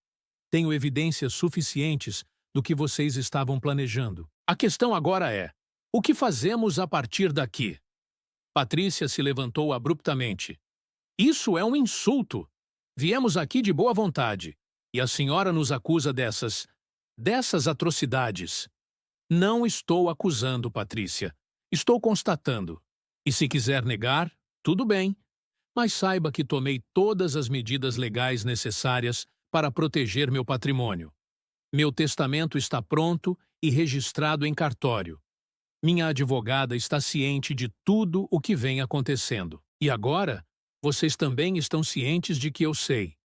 Tenho evidências suficientes do que vocês estavam planejando. A questão agora é, o que fazemos a partir daqui? Patrícia se levantou abruptamente. Isso é um insulto. Viemos aqui de boa vontade, e a senhora nos acusa dessas atrocidades. Não estou acusando, Patrícia. Estou constatando. E se quiser negar, tudo bem. Mas saiba que tomei todas as medidas legais necessárias para proteger meu patrimônio. Meu testamento está pronto e registrado em cartório. Minha advogada está ciente de tudo o que vem acontecendo. E agora, vocês também estão cientes de que eu sei.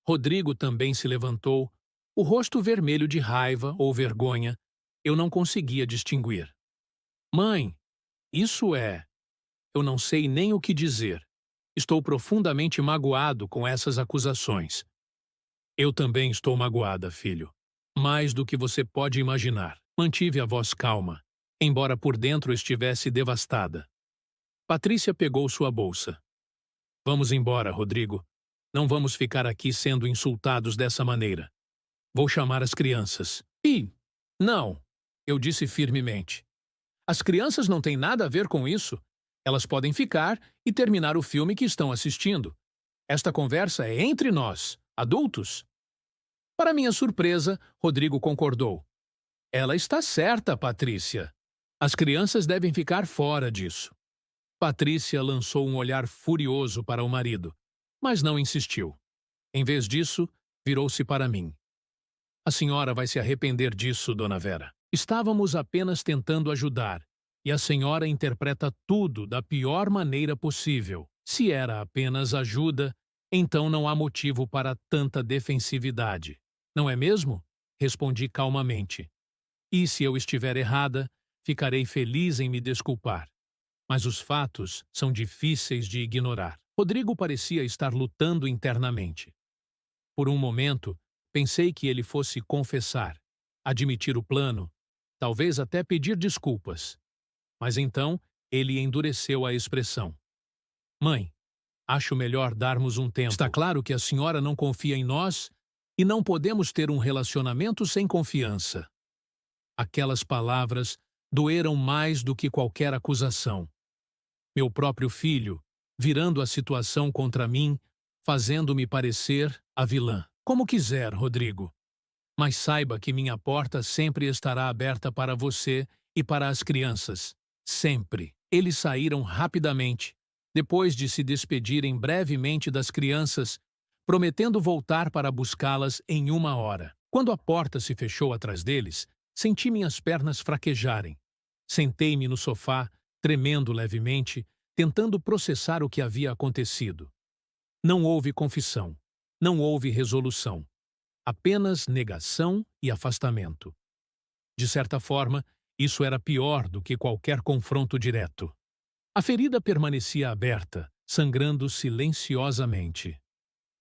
Rodrigo também se levantou, o rosto vermelho de raiva ou vergonha. Eu não conseguia distinguir. Mãe, isso é... Eu não sei nem o que dizer. Estou profundamente magoado com essas acusações. Eu também estou magoada, filho. Mais do que você pode imaginar. Mantive a voz calma, embora por dentro estivesse devastada. Patrícia pegou sua bolsa. Vamos embora, Rodrigo. Não vamos ficar aqui sendo insultados dessa maneira. Vou chamar as crianças. Não, eu disse firmemente. As crianças não têm nada a ver com isso. Elas podem ficar e terminar o filme que estão assistindo. Esta conversa é entre nós, adultos. Para minha surpresa, Rodrigo concordou. Ela está certa, Patrícia. As crianças devem ficar fora disso. Patrícia lançou um olhar furioso para o marido, mas não insistiu. Em vez disso, virou-se para mim. A senhora vai se arrepender disso, dona Vera. Estávamos apenas tentando ajudar, e a senhora interpreta tudo da pior maneira possível. Se era apenas ajuda, então não há motivo para tanta defensividade. Não é mesmo? Respondi calmamente. E se eu estiver errada, ficarei feliz em me desculpar. Mas os fatos são difíceis de ignorar. Rodrigo parecia estar lutando internamente. Por um momento, pensei que ele fosse confessar, admitir o plano, talvez até pedir desculpas. Mas então, ele endureceu a expressão. Mãe, acho melhor darmos um tempo. Está claro que a senhora não confia em nós e não podemos ter um relacionamento sem confiança. Aquelas palavras doeram mais do que qualquer acusação. Meu próprio filho, virando a situação contra mim, fazendo-me parecer a vilã. Como quiser, Rodrigo. Mas saiba que minha porta sempre estará aberta para você e para as crianças. Sempre. Eles saíram rapidamente, depois de se despedirem brevemente das crianças, prometendo voltar para buscá-las em 1 hora. Quando a porta se fechou atrás deles, senti minhas pernas fraquejarem. Sentei-me no sofá, tremendo levemente, tentando processar o que havia acontecido. Não houve confissão. Não houve resolução. Apenas negação e afastamento. De certa forma, isso era pior do que qualquer confronto direto. A ferida permanecia aberta, sangrando silenciosamente.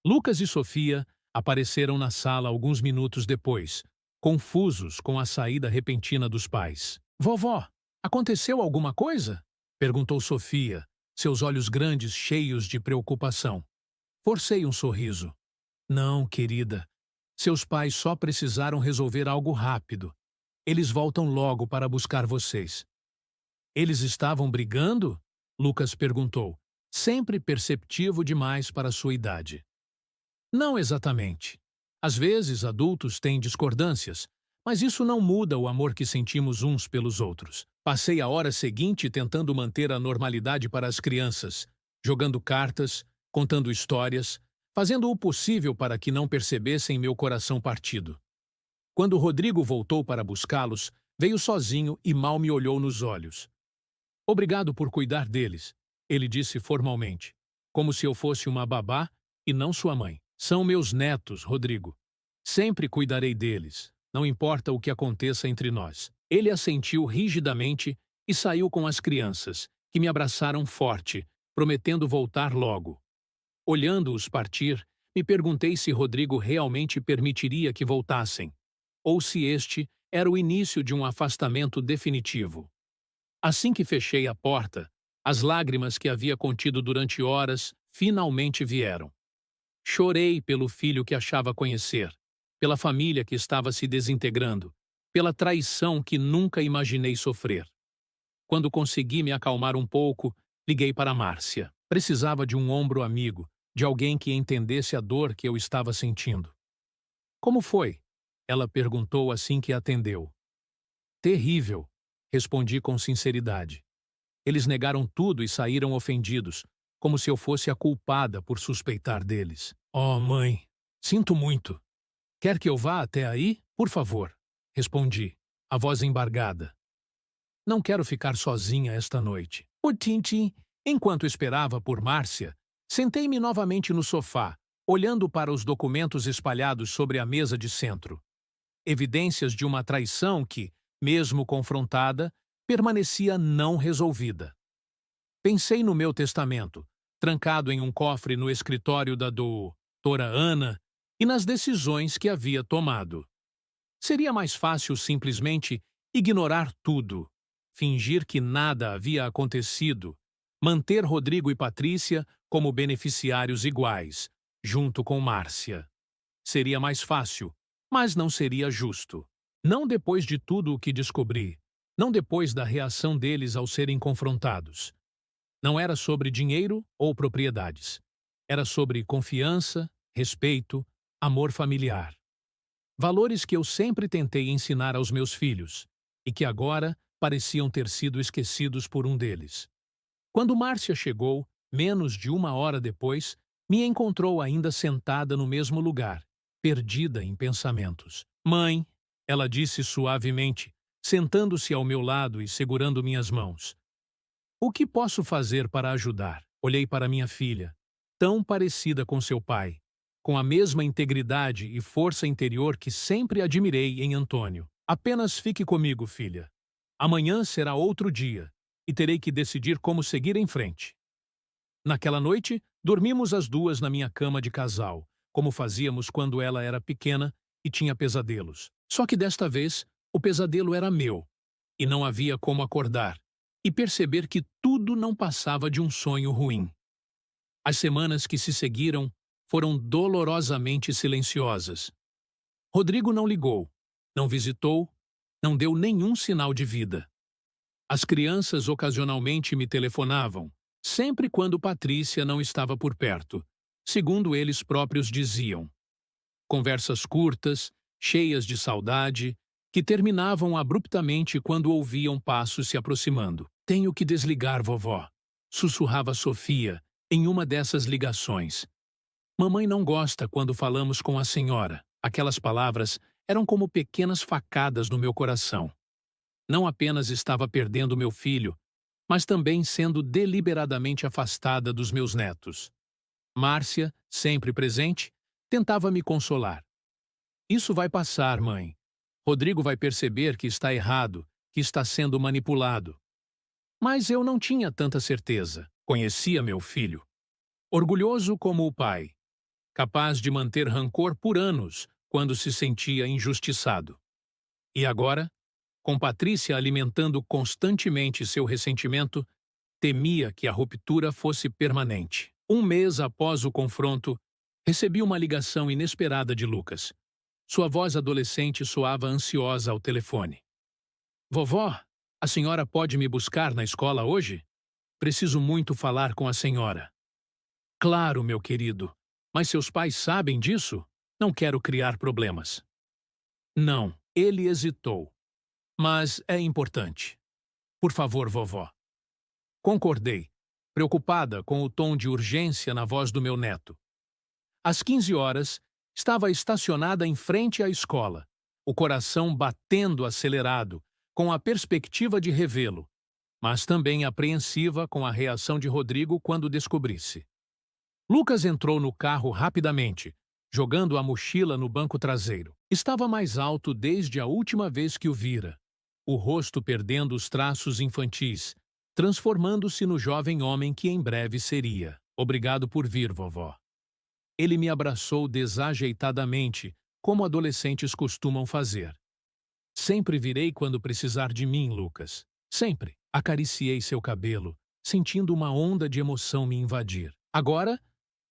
Lucas e Sofia apareceram na sala alguns minutos depois, confusos com a saída repentina dos pais. Vovó, aconteceu alguma coisa? Perguntou Sofia, seus olhos grandes cheios de preocupação. Forcei um sorriso. Não, querida. Seus pais só precisaram resolver algo rápido. Eles voltam logo para buscar vocês. Eles estavam brigando? Lucas perguntou, sempre perceptivo demais para sua idade. Não exatamente. Às vezes, adultos têm discordâncias, mas isso não muda o amor que sentimos uns pelos outros. Passei a hora seguinte tentando manter a normalidade para as crianças, jogando cartas, contando histórias, fazendo o possível para que não percebessem meu coração partido. Quando Rodrigo voltou para buscá-los, veio sozinho e mal me olhou nos olhos. Obrigado por cuidar deles, ele disse formalmente, como se eu fosse uma babá e não sua mãe. São meus netos, Rodrigo. Sempre cuidarei deles, não importa o que aconteça entre nós. Ele assentiu rigidamente e saiu com as crianças, que me abraçaram forte, prometendo voltar logo. Olhando-os partir, me perguntei se Rodrigo realmente permitiria que voltassem, ou se este era o início de um afastamento definitivo. Assim que fechei a porta, as lágrimas que havia contido durante horas finalmente vieram. Chorei pelo filho que achava conhecer, pela família que estava se desintegrando, pela traição que nunca imaginei sofrer. Quando consegui me acalmar um pouco, liguei para Márcia. Precisava de um ombro amigo, de alguém que entendesse a dor que eu estava sentindo. Como foi? Ela perguntou assim que atendeu. Terrível, respondi com sinceridade. Eles negaram tudo e saíram ofendidos, como se eu fosse a culpada por suspeitar deles. Oh, mãe, sinto muito. Quer que eu vá até aí? Por favor, respondi, a voz embargada. Não quero ficar sozinha esta noite. O Tintin, enquanto esperava por Márcia, sentei-me novamente no sofá, olhando para os documentos espalhados sobre a mesa de centro. Evidências de uma traição que, mesmo confrontada, permanecia não resolvida. Pensei no meu testamento, trancado em um cofre no escritório da doutora Ana, e nas decisões que havia tomado. Seria mais fácil simplesmente ignorar tudo, fingir que nada havia acontecido, manter Rodrigo e Patrícia como beneficiários iguais, junto com Márcia. Seria mais fácil, mas não seria justo. Não depois de tudo o que descobri, não depois da reação deles ao serem confrontados. Não era sobre dinheiro ou propriedades. Era sobre confiança, respeito, amor familiar. Valores que eu sempre tentei ensinar aos meus filhos e que agora pareciam ter sido esquecidos por um deles. Quando Márcia chegou, menos de uma hora depois, me encontrou ainda sentada no mesmo lugar, perdida em pensamentos. Mãe, ela disse suavemente, sentando-se ao meu lado e segurando minhas mãos. O que posso fazer para ajudar? Olhei para minha filha, tão parecida com seu pai, com a mesma integridade e força interior que sempre admirei em Antônio. Apenas fique comigo, filha. Amanhã será outro dia e terei que decidir como seguir em frente. Naquela noite, dormimos as duas na minha cama de casal, como fazíamos quando ela era pequena e tinha pesadelos. Só que desta vez, o pesadelo era meu, e não havia como acordar e perceber que tudo não passava de um sonho ruim. As semanas que se seguiram foram dolorosamente silenciosas. Rodrigo não ligou, não visitou, não deu nenhum sinal de vida. As crianças ocasionalmente me telefonavam, sempre quando Patrícia não estava por perto, segundo eles próprios diziam. Conversas curtas, cheias de saudade, que terminavam abruptamente quando ouviam passos se aproximando. Tenho que desligar, vovó, sussurrava Sofia em uma dessas ligações. Mamãe não gosta quando falamos com a senhora. Aquelas palavras eram como pequenas facadas no meu coração. Não apenas estava perdendo meu filho, mas também sendo deliberadamente afastada dos meus netos. Márcia, sempre presente, tentava me consolar. Isso vai passar, mãe. Rodrigo vai perceber que está errado, que está sendo manipulado. Mas eu não tinha tanta certeza. Conhecia meu filho. Orgulhoso como o pai. Capaz de manter rancor por anos quando se sentia injustiçado. E agora, com Patrícia alimentando constantemente seu ressentimento, temia que a ruptura fosse permanente. Um mês após o confronto, recebi uma ligação inesperada de Lucas. Sua voz adolescente soava ansiosa ao telefone. Vovó, a senhora pode me buscar na escola hoje? Preciso muito falar com a senhora. Claro, meu querido. Mas seus pais sabem disso? Não quero criar problemas. Não, ele hesitou. Mas é importante. Por favor, vovó. Concordei, preocupada com o tom de urgência na voz do meu neto. Às 15 horas, estava estacionada em frente à escola, o coração batendo acelerado, com a perspectiva de revê-lo, mas também apreensiva com a reação de Rodrigo quando descobrisse. Lucas entrou no carro rapidamente, jogando a mochila no banco traseiro. Estava mais alto desde a última vez que o vira, o rosto perdendo os traços infantis, transformando-se no jovem homem que em breve seria. Obrigado por vir, vovó. Ele me abraçou desajeitadamente, como adolescentes costumam fazer. Sempre virei quando precisar de mim, Lucas. Sempre. Acariciei seu cabelo, sentindo uma onda de emoção me invadir. Agora,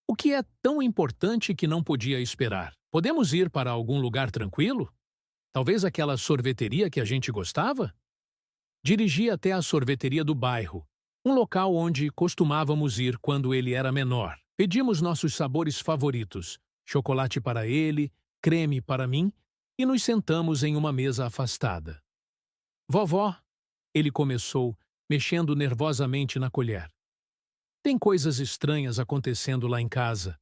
o que é tão importante que não podia esperar? Podemos ir para algum lugar tranquilo? Talvez aquela sorveteria que a gente gostava? Dirigi até a sorveteria do bairro, um local onde costumávamos ir quando ele era menor. Pedimos nossos sabores favoritos, chocolate para ele, creme para mim, e nos sentamos em uma mesa afastada. Vovó, ele começou, mexendo nervosamente na colher. Tem coisas estranhas acontecendo lá em casa.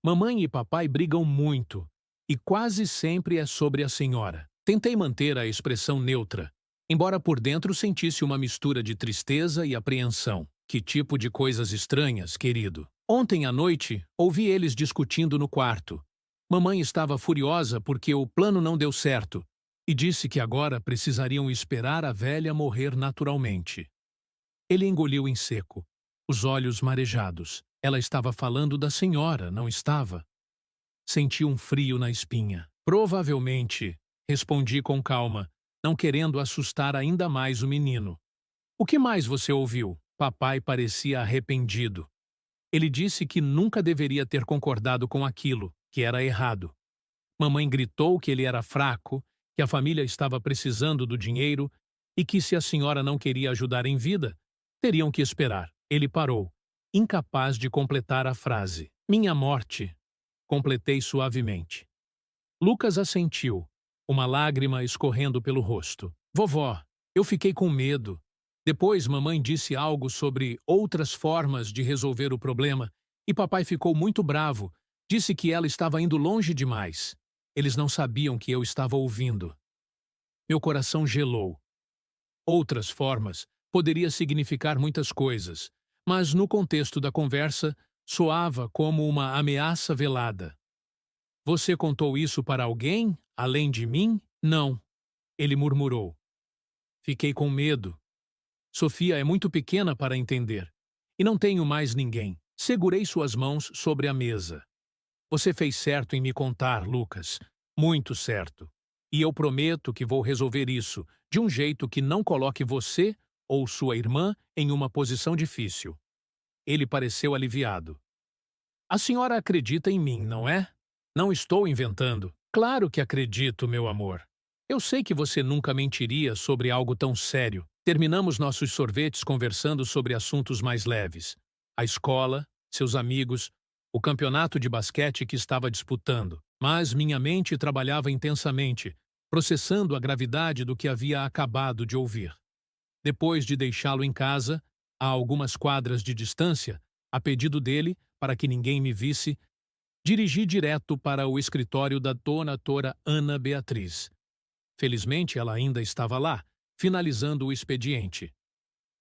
Mamãe e papai brigam muito, e quase sempre é sobre a senhora. Tentei manter a expressão neutra, embora por dentro sentisse uma mistura de tristeza e apreensão. Que tipo de coisas estranhas, querido? Ontem à noite, ouvi eles discutindo no quarto. Mamãe estava furiosa porque o plano não deu certo e disse que agora precisariam esperar a velha morrer naturalmente. Ele engoliu em seco, os olhos marejados. Ela estava falando da senhora, não estava? Senti um frio na espinha. Provavelmente, respondi com calma, não querendo assustar ainda mais o menino. O que mais você ouviu? Papai parecia arrependido. Ele disse que nunca deveria ter concordado com aquilo, que era errado. Mamãe gritou que ele era fraco, que a família estava precisando do dinheiro e que se a senhora não queria ajudar em vida, teriam que esperar. Ele parou, incapaz de completar a frase. Minha morte, completei suavemente. Lucas assentiu, uma lágrima escorrendo pelo rosto. Vovó, eu fiquei com medo. Depois mamãe disse algo sobre outras formas de resolver o problema e papai ficou muito bravo. Disse que ela estava indo longe demais. Eles não sabiam que eu estava ouvindo. Meu coração gelou. Outras formas poderia significar muitas coisas, mas no contexto da conversa soava como uma ameaça velada. Você contou isso para alguém, além de mim? Não, ele murmurou. Fiquei com medo. Sofia é muito pequena para entender. E não tenho mais ninguém. Segurei suas mãos sobre a mesa. Você fez certo em me contar, Lucas. Muito certo. E eu prometo que vou resolver isso de um jeito que não coloque você ou sua irmã em uma posição difícil. Ele pareceu aliviado. A senhora acredita em mim, não é? Não estou inventando. Claro que acredito, meu amor. Eu sei que você nunca mentiria sobre algo tão sério. Terminamos nossos sorvetes conversando sobre assuntos mais leves. A escola, seus amigos, o campeonato de basquete que estava disputando. Mas minha mente trabalhava intensamente, processando a gravidade do que havia acabado de ouvir. Depois de deixá-lo em casa, a algumas quadras de distância, a pedido dele, para que ninguém me visse, dirigi direto para o escritório da doutora Ana Beatriz. Felizmente, ela ainda estava lá, finalizando o expediente.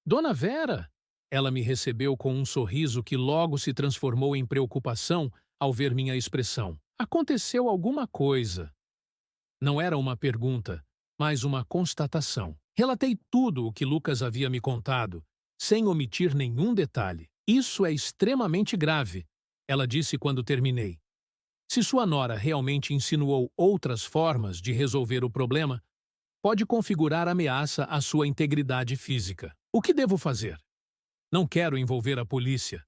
Dona Vera! Ela me recebeu com um sorriso que logo se transformou em preocupação ao ver minha expressão. Aconteceu alguma coisa. Não era uma pergunta, mas uma constatação. Relatei tudo o que Lucas havia me contado, sem omitir nenhum detalhe. Isso é extremamente grave, ela disse quando terminei. Se sua nora realmente insinuou outras formas de resolver o problema, pode configurar ameaça à sua integridade física. O que devo fazer? Não quero envolver a polícia.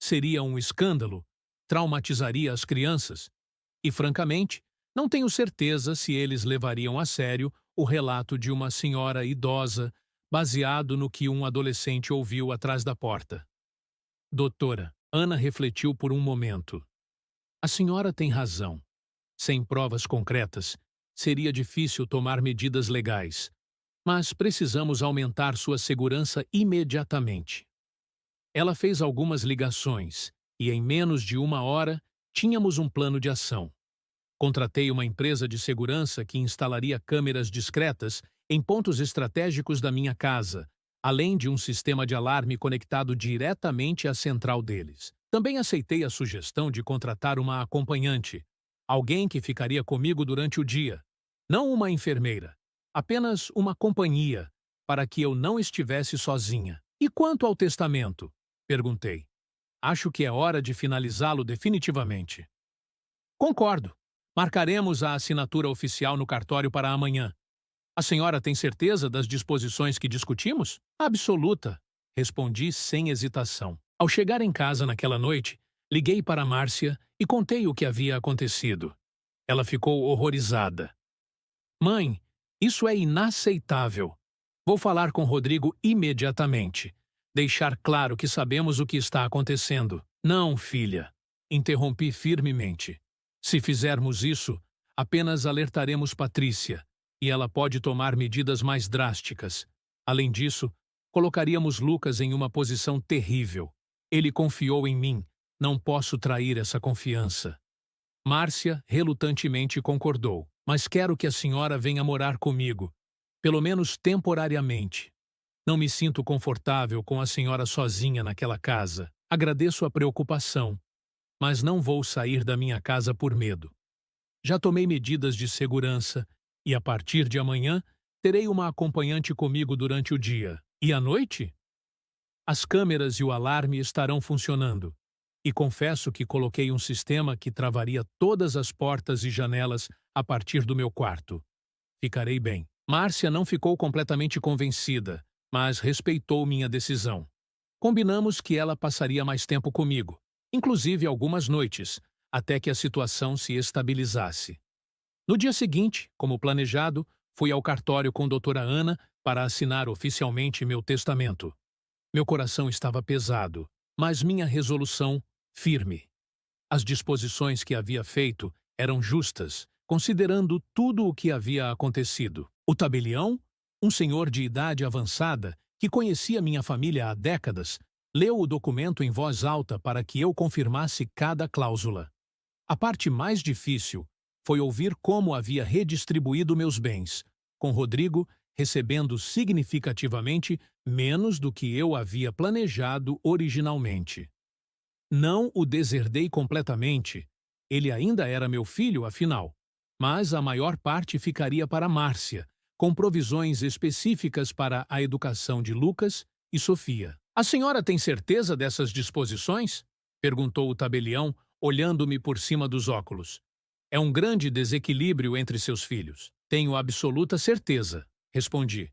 Seria um escândalo, traumatizaria as crianças. E, francamente, não tenho certeza se eles levariam a sério o relato de uma senhora idosa, baseado no que um adolescente ouviu atrás da porta. Doutora, Ana refletiu por um momento. A senhora tem razão. Sem provas concretas, seria difícil tomar medidas legais. Mas precisamos aumentar sua segurança imediatamente. Ela fez algumas ligações e, em menos de uma hora, tínhamos um plano de ação. Contratei uma empresa de segurança que instalaria câmeras discretas em pontos estratégicos da minha casa, além de um sistema de alarme conectado diretamente à central deles. Também aceitei a sugestão de contratar uma acompanhante, alguém que ficaria comigo durante o dia. Não uma enfermeira, apenas uma companhia, para que eu não estivesse sozinha. E quanto ao testamento? Perguntei. Acho que é hora de finalizá-lo definitivamente. Concordo. Marcaremos a assinatura oficial no cartório para amanhã. A senhora tem certeza das disposições que discutimos? Absoluta, respondi sem hesitação. Ao chegar em casa naquela noite, liguei para Márcia e contei o que havia acontecido. Ela ficou horrorizada. Mãe, isso é inaceitável. Vou falar com Rodrigo imediatamente. Deixar claro que sabemos o que está acontecendo. Não, filha, interrompi firmemente. Se fizermos isso, apenas alertaremos Patrícia, e ela pode tomar medidas mais drásticas. Além disso, colocaríamos Lucas em uma posição terrível. Ele confiou em mim. Não posso trair essa confiança. Márcia relutantemente concordou. Mas quero que a senhora venha morar comigo, pelo menos temporariamente. Não me sinto confortável com a senhora sozinha naquela casa. Agradeço a preocupação, mas não vou sair da minha casa por medo. Já tomei medidas de segurança e, a partir de amanhã, terei uma acompanhante comigo durante o dia. E à noite? As câmeras e o alarme estarão funcionando. E confesso que coloquei um sistema que travaria todas as portas e janelas a partir do meu quarto. Ficarei bem. Márcia não ficou completamente convencida, mas respeitou minha decisão. Combinamos que ela passaria mais tempo comigo, inclusive algumas noites, até que a situação se estabilizasse. No dia seguinte, como planejado, fui ao cartório com doutora Ana para assinar oficialmente meu testamento. Meu coração estava pesado, mas minha resolução firme. As disposições que havia feito eram justas, considerando tudo o que havia acontecido. O tabelião, um senhor de idade avançada, que conhecia minha família há décadas, leu o documento em voz alta para que eu confirmasse cada cláusula. A parte mais difícil foi ouvir como havia redistribuído meus bens, com Rodrigo recebendo significativamente menos do que eu havia planejado originalmente. Não o deserdei completamente. Ele ainda era meu filho, afinal. Mas a maior parte ficaria para Márcia, com provisões específicas para a educação de Lucas e Sofia. A senhora tem certeza dessas disposições? Perguntou o tabelião, olhando-me por cima dos óculos. É um grande desequilíbrio entre seus filhos. Tenho absoluta certeza, respondi.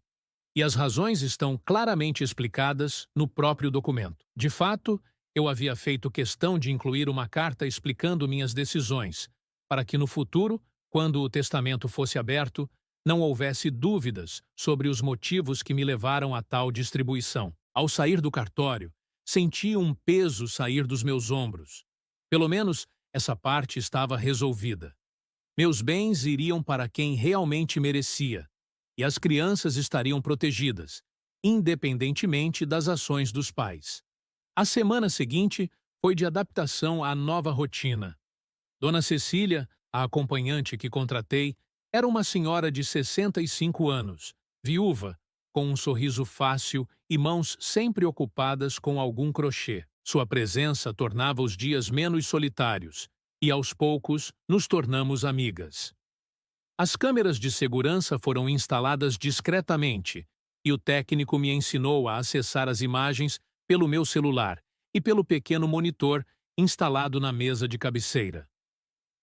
E as razões estão claramente explicadas no próprio documento. De fato, eu havia feito questão de incluir uma carta explicando minhas decisões, para que no futuro, quando o testamento fosse aberto, não houvesse dúvidas sobre os motivos que me levaram a tal distribuição. Ao sair do cartório, senti um peso sair dos meus ombros. Pelo menos, essa parte estava resolvida. Meus bens iriam para quem realmente merecia, e as crianças estariam protegidas, independentemente das ações dos pais. A semana seguinte foi de adaptação à nova rotina. Dona Cecília, a acompanhante que contratei, era uma senhora de 65 anos, viúva, com um sorriso fácil e mãos sempre ocupadas com algum crochê. Sua presença tornava os dias menos solitários, e aos poucos nos tornamos amigas. As câmeras de segurança foram instaladas discretamente, e o técnico me ensinou a acessar as imagens pelo meu celular e pelo pequeno monitor instalado na mesa de cabeceira.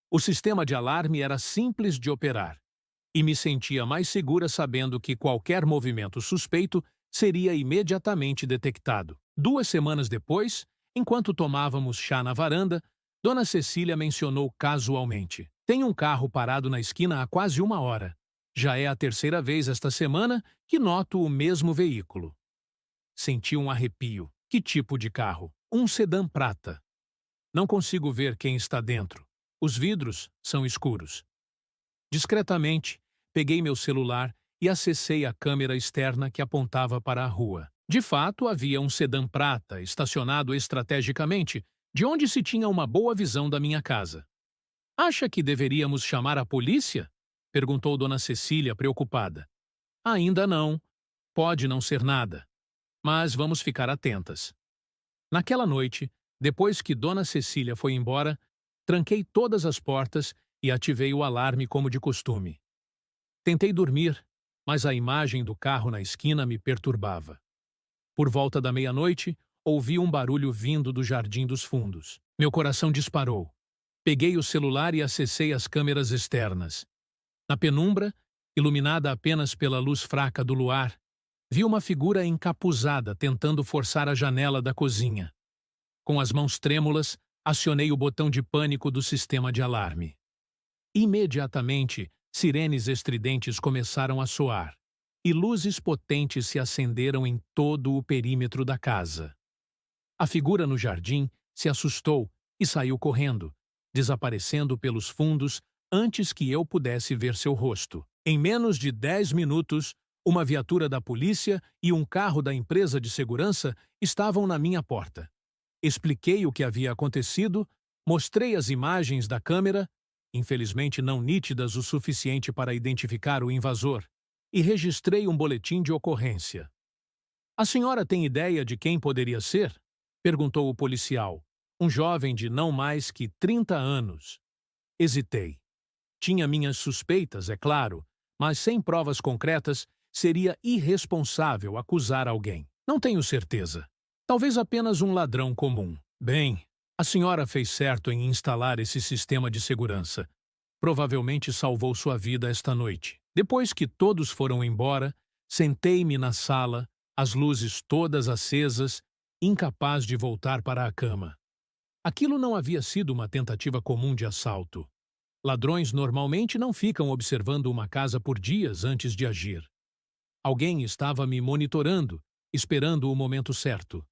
O sistema de alarme era simples de operar, e me sentia mais segura sabendo que qualquer movimento suspeito seria imediatamente detectado. 2 semanas depois, enquanto tomávamos chá na varanda, Dona Cecília mencionou casualmente: "Tem um carro parado na esquina há quase 1 hora. Já é a 3ª vez esta semana que noto o mesmo veículo." Senti um arrepio. Que tipo de carro? Um sedã prata. Não consigo ver quem está dentro. Os vidros são escuros. Discretamente, peguei meu celular e acessei a câmera externa que apontava para a rua. De fato, havia um sedã prata estacionado estrategicamente, de onde se tinha uma boa visão da minha casa. "Acha que deveríamos chamar a polícia?" perguntou Dona Cecília, preocupada. "Ainda não. Pode não ser nada. Mas vamos ficar atentas." Naquela noite, depois que Dona Cecília foi embora, tranquei todas as portas e ativei o alarme como de costume. Tentei dormir, mas a imagem do carro na esquina me perturbava. Por volta da meia-noite, ouvi um barulho vindo do jardim dos fundos. Meu coração disparou. Peguei o celular e acessei as câmeras externas. Na penumbra, iluminada apenas pela luz fraca do luar, vi uma figura encapuzada tentando forçar a janela da cozinha. Com as mãos trêmulas, acionei o botão de pânico do sistema de alarme. Imediatamente, sirenes estridentes começaram a soar, e luzes potentes se acenderam em todo o perímetro da casa. A figura no jardim se assustou e saiu correndo, desaparecendo pelos fundos antes que eu pudesse ver seu rosto. Em menos de 10 minutos, uma viatura da polícia e um carro da empresa de segurança estavam na minha porta. Expliquei o que havia acontecido, mostrei as imagens da câmera, infelizmente não nítidas o suficiente para identificar o invasor, e registrei um boletim de ocorrência. "A senhora tem ideia de quem poderia ser?" perguntou o policial, um jovem de não mais que 30 anos. Hesitei. Tinha minhas suspeitas, é claro, mas sem provas concretas, seria irresponsável acusar alguém. "Não tenho certeza. Talvez apenas um ladrão comum." "Bem, a senhora fez certo em instalar esse sistema de segurança. Provavelmente salvou sua vida esta noite." Depois que todos foram embora, sentei-me na sala, as luzes todas acesas, incapaz de voltar para a cama. Aquilo não havia sido uma tentativa comum de assalto. Ladrões normalmente não ficam observando uma casa por dias antes de agir. Alguém estava me monitorando esperando o momento certo.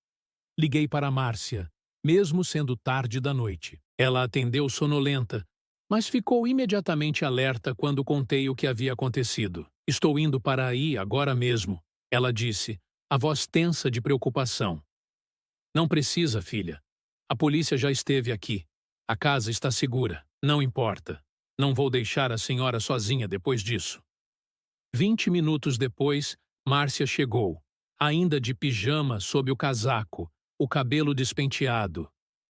Liguei para Márcia, mesmo sendo tarde da noite. Ela atendeu sonolenta, mas ficou imediatamente alerta quando contei o que havia acontecido. Estou indo para aí agora mesmo, ela disse, a voz tensa de preocupação. Não precisa, filha. A polícia já esteve aqui. A casa está segura. Não importa. Não vou deixar a senhora sozinha depois disso. 20 minutos depois, Márcia chegou, ainda de pijama sob o casaco, o cabelo despenteado.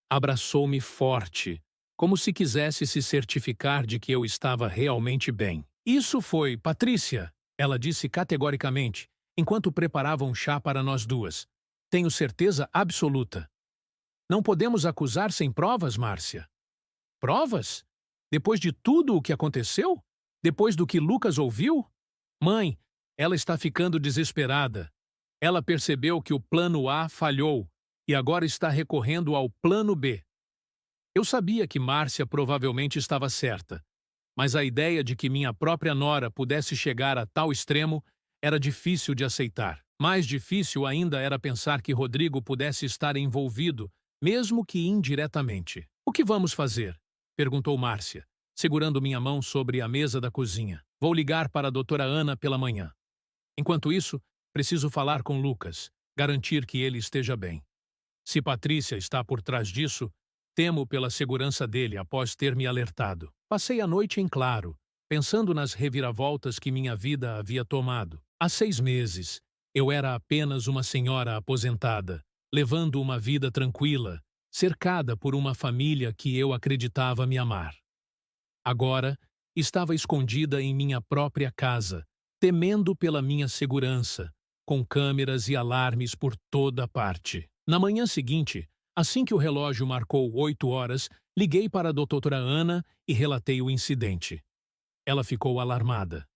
Abraçou-me forte, como se quisesse se certificar de que eu estava realmente bem. Isso foi, Patrícia, ela disse categoricamente, enquanto preparava um chá para nós duas. Tenho certeza absoluta. Não podemos acusar sem provas, Márcia. Provas? Depois de tudo o que aconteceu? Depois do que Lucas ouviu? Mãe, ela está ficando desesperada. Ela percebeu que o plano A falhou e agora está recorrendo ao plano B. Eu sabia que Márcia provavelmente estava certa, mas a ideia de que minha própria nora pudesse chegar a tal extremo era difícil de aceitar. Mais difícil ainda era pensar que Rodrigo pudesse estar envolvido, mesmo que indiretamente. O que vamos fazer? Perguntou Márcia, segurando minha mão sobre a mesa da cozinha. Vou ligar para a doutora Ana pela manhã. Enquanto isso, preciso falar com Lucas, garantir que ele esteja bem. Se Patrícia está por trás disso, temo pela segurança dele após ter me alertado. Passei a noite em claro, pensando nas reviravoltas que minha vida havia tomado. Há 6 meses, eu era apenas uma senhora aposentada, levando uma vida tranquila, cercada por uma família que eu acreditava me amar. Agora, estava escondida em minha própria casa, temendo pela minha segurança, com câmeras e alarmes por toda parte. Na manhã seguinte, assim que o relógio marcou 8 horas, liguei para a doutora Ana e relatei o incidente. Ela ficou alarmada.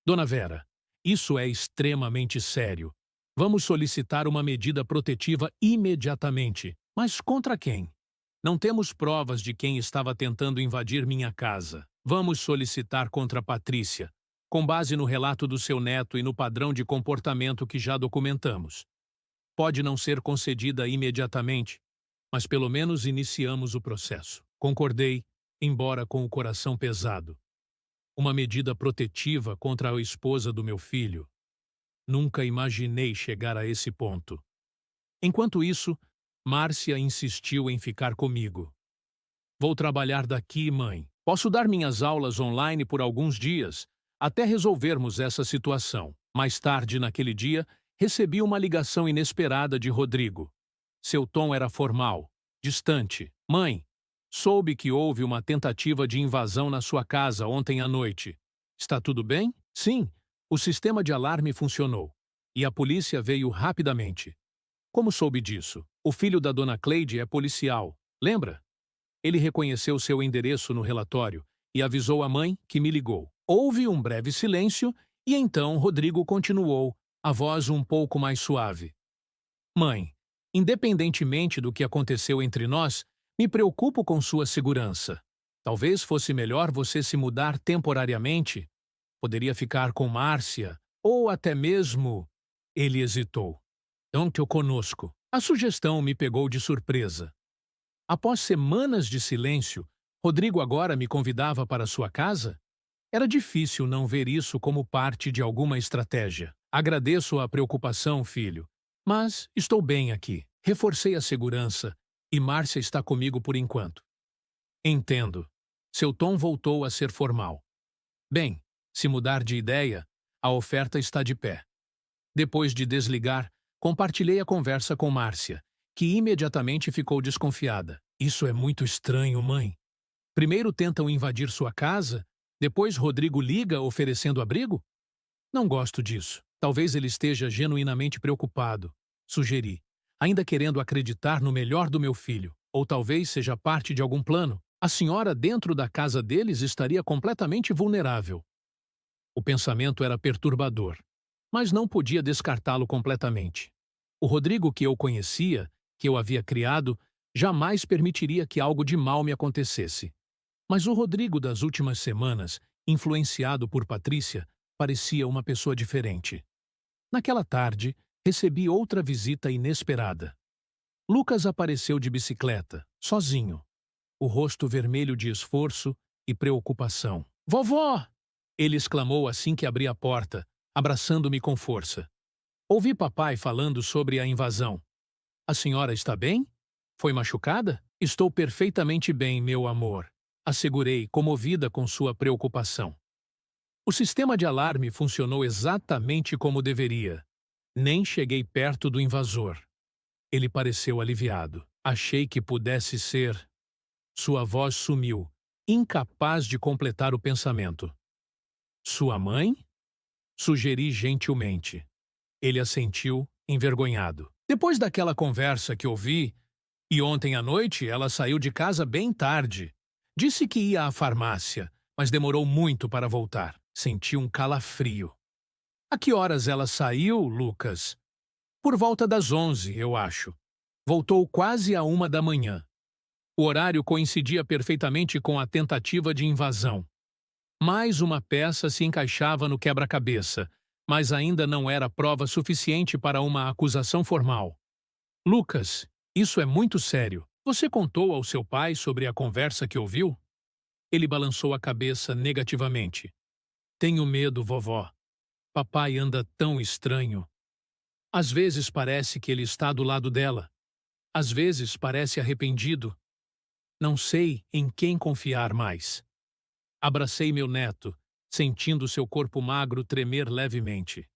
Dona Vera, isso é extremamente sério. Vamos solicitar uma medida protetiva imediatamente. Mas contra quem? Não temos provas de quem estava tentando invadir minha casa. Vamos solicitar contra Patrícia, com base no relato do seu neto e no padrão de comportamento que já documentamos. Pode não ser concedida imediatamente, mas pelo menos iniciamos o processo. Concordei, embora com o coração pesado. Uma medida protetiva contra a esposa do meu filho. Nunca imaginei chegar a esse ponto. Enquanto isso, Márcia insistiu em ficar comigo. Vou trabalhar daqui, mãe. Posso dar minhas aulas online por alguns dias, até resolvermos essa situação. Mais tarde naquele dia, recebi uma ligação inesperada de Rodrigo. Seu tom era formal, distante. Mãe, soube que houve uma tentativa de invasão na sua casa ontem à noite. Está tudo bem? Sim, o sistema de alarme funcionou. E a polícia veio rapidamente. Como soube disso? O filho da dona Cleide é policial, lembra? Ele reconheceu seu endereço no relatório e avisou a mãe que me ligou. Houve um breve silêncio e então Rodrigo continuou, a voz um pouco mais suave. Mãe, independentemente do que aconteceu entre nós, me preocupo com sua segurança. Talvez fosse melhor você se mudar temporariamente. Poderia ficar com Márcia, ou até mesmo... Ele hesitou. Então, conosco. A sugestão me pegou de surpresa. Após semanas de silêncio, Rodrigo agora me convidava para sua casa? Era difícil não ver isso como parte de alguma estratégia. Agradeço a preocupação, filho, mas estou bem aqui. Reforcei a segurança e Márcia está comigo por enquanto. Entendo. Seu tom voltou a ser formal. Bem, se mudar de ideia, a oferta está de pé. Depois de desligar, compartilhei a conversa com Márcia, que imediatamente ficou desconfiada. Isso é muito estranho, mãe. Primeiro tentam invadir sua casa, depois Rodrigo liga oferecendo abrigo? Não gosto disso. Talvez ele esteja genuinamente preocupado, sugeri, ainda querendo acreditar no melhor do meu filho. Ou talvez seja parte de algum plano. A senhora dentro da casa deles estaria completamente vulnerável. O pensamento era perturbador, mas não podia descartá-lo completamente. O Rodrigo que eu conhecia, que eu havia criado, jamais permitiria que algo de mal me acontecesse. Mas o Rodrigo das últimas semanas, influenciado por Patrícia, parecia uma pessoa diferente. Naquela tarde, Recebi outra visita inesperada. Lucas apareceu de bicicleta, sozinho, o rosto vermelho de esforço e preocupação. Vovó! Ele exclamou assim que abri a porta, abraçando-me com força. Ouvi papai falando sobre a invasão. A senhora está bem? Foi machucada? Estou perfeitamente bem, meu amor, assegurei, comovida com sua preocupação. O sistema de alarme funcionou exatamente como deveria. Nem cheguei perto do invasor. Ele pareceu aliviado. Achei que pudesse ser. Sua voz sumiu, incapaz de completar o pensamento. Sua mãe? Sugeri gentilmente. Ele assentiu, envergonhado. Depois daquela conversa que ouvi, e ontem à noite ela saiu de casa bem tarde. Disse que ia à farmácia, mas demorou muito para voltar. Senti um calafrio. A que horas ela saiu, Lucas? Por volta das 11, eu acho. Voltou quase à 1 da manhã. O horário coincidia perfeitamente com a tentativa de invasão. Mais uma peça se encaixava no quebra-cabeça, mas ainda não era prova suficiente para uma acusação formal. Lucas, isso é muito sério. Você contou ao seu pai sobre a conversa que ouviu? Ele balançou a cabeça negativamente. Tenho medo, vovó. Papai anda tão estranho. Às vezes parece que ele está do lado dela. Às vezes parece arrependido. Não sei em quem confiar mais. Abracei meu neto, sentindo seu corpo magro tremer levemente.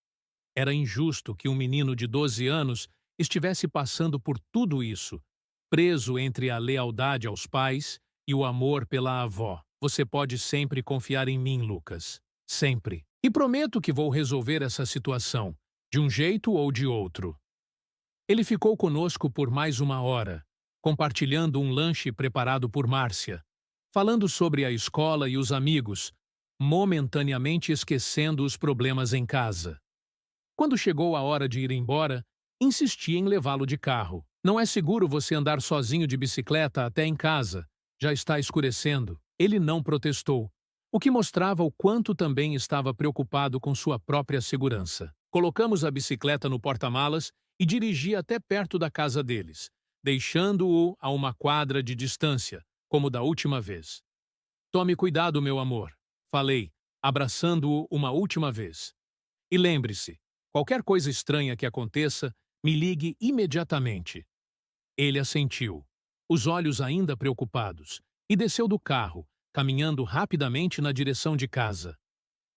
Era injusto que um menino de 12 anos estivesse passando por tudo isso, preso entre a lealdade aos pais e o amor pela avó. Você pode sempre confiar em mim, Lucas. Sempre. E prometo que vou resolver essa situação, de um jeito ou de outro. Ele ficou conosco por mais 1 hora, compartilhando um lanche preparado por Márcia, falando sobre a escola e os amigos, momentaneamente esquecendo os problemas em casa. Quando chegou a hora de ir embora, insisti em levá-lo de carro. Não é seguro você andar sozinho de bicicleta até em casa. Já está escurecendo. Ele não protestou, o que mostrava o quanto também estava preocupado com sua própria segurança. Colocamos a bicicleta no porta-malas e dirigi até perto da casa deles, deixando-o a 1 quadra de distância, como da última vez. Tome cuidado, meu amor, falei, abraçando-o uma última vez. E lembre-se, qualquer coisa estranha que aconteça, me ligue imediatamente. Ele assentiu, os olhos ainda preocupados, e desceu do carro, caminhando rapidamente na direção de casa.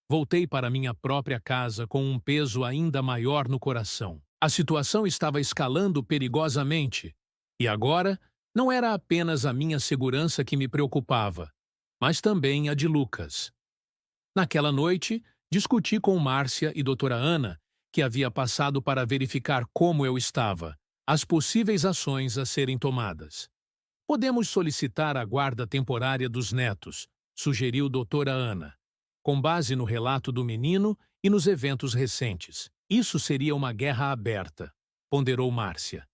Voltei para minha própria casa com um peso ainda maior no coração. A situação estava escalando perigosamente, e agora não era apenas a minha segurança que me preocupava, mas também a de Lucas. Naquela noite, discuti com Márcia e doutora Ana, que havia passado para verificar como eu estava, as possíveis ações a serem tomadas. Podemos solicitar a guarda temporária dos netos, sugeriu doutora Ana, com base no relato do menino e nos eventos recentes. Isso seria uma guerra aberta, ponderou Márcia,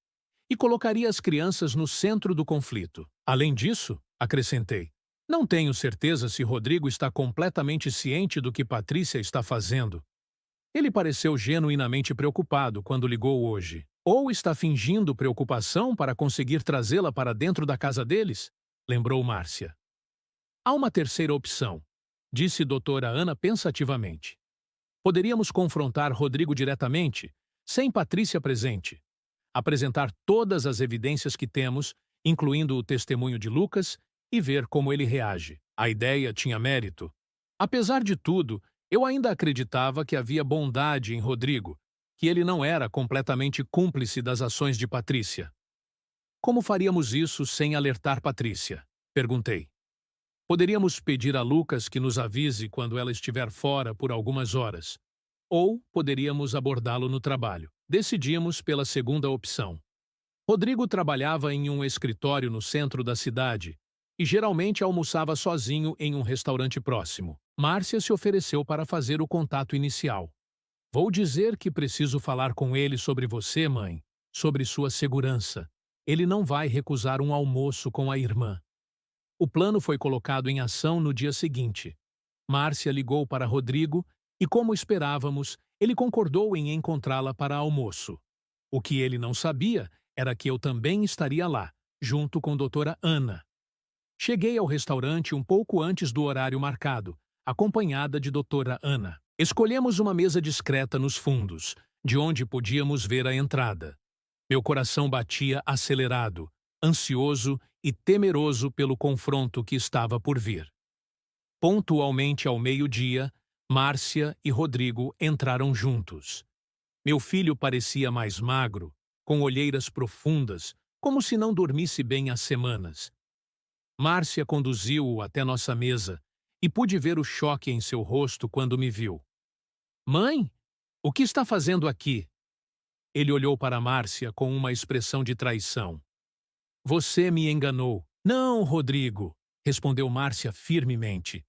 e colocaria as crianças no centro do conflito. Além disso, acrescentei, não tenho certeza se Rodrigo está completamente ciente do que Patrícia está fazendo. Ele pareceu genuinamente preocupado quando ligou hoje. Ou está fingindo preocupação para conseguir trazê-la para dentro da casa deles? Lembrou Márcia. Há uma terceira opção, disse doutora Ana pensativamente. Poderíamos confrontar Rodrigo diretamente, sem Patrícia presente. Apresentar todas as evidências que temos, incluindo o testemunho de Lucas, e ver como ele reage. A ideia tinha mérito. Apesar de tudo, eu ainda acreditava que havia bondade em Rodrigo, que ele não era completamente cúmplice das ações de Patrícia. Como faríamos isso sem alertar Patrícia? Perguntei. Poderíamos pedir a Lucas que nos avise quando ela estiver fora por algumas horas. Ou poderíamos abordá-lo no trabalho. Decidimos pela segunda opção. Rodrigo trabalhava em um escritório no centro da cidade e geralmente almoçava sozinho em um restaurante próximo. Márcia se ofereceu para fazer o contato inicial. Vou dizer que preciso falar com ele sobre você, mãe, sobre sua segurança. Ele não vai recusar um almoço com a irmã. O plano foi colocado em ação no dia seguinte. Márcia ligou para Rodrigo e, como esperávamos, ele concordou em encontrá-la para almoço. O que ele não sabia era que eu também estaria lá, junto com doutora Ana. Cheguei ao restaurante um pouco antes do horário marcado, acompanhada de doutora Ana. Escolhemos uma mesa discreta nos fundos, de onde podíamos ver a entrada. Meu coração batia acelerado, ansioso e temeroso pelo confronto que estava por vir. Pontualmente ao meio-dia, Márcia e Rodrigo entraram juntos. Meu filho parecia mais magro, com olheiras profundas, como se não dormisse bem há semanas. Márcia conduziu-o até nossa mesa e pude ver o choque em seu rosto quando me viu. Mãe, o que está fazendo aqui? Ele olhou para Márcia com uma expressão de traição. Você me enganou. Não, Rodrigo, respondeu Márcia firmemente.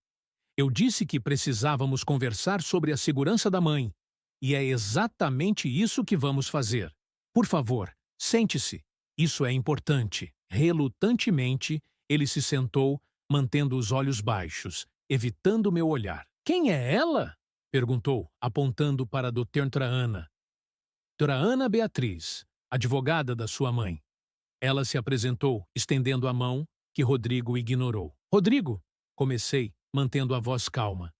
Eu disse que precisávamos conversar sobre a segurança da mãe. E é exatamente isso que vamos fazer. Por favor, sente-se. Isso é importante. Relutantemente, ele se sentou, mantendo os olhos baixos, evitando meu olhar. Quem é ela? Perguntou, apontando para a doutora Ana. Doutora Ana Beatriz, advogada da sua mãe. Ela se apresentou, estendendo a mão, que Rodrigo ignorou. Rodrigo, comecei, mantendo a voz calma.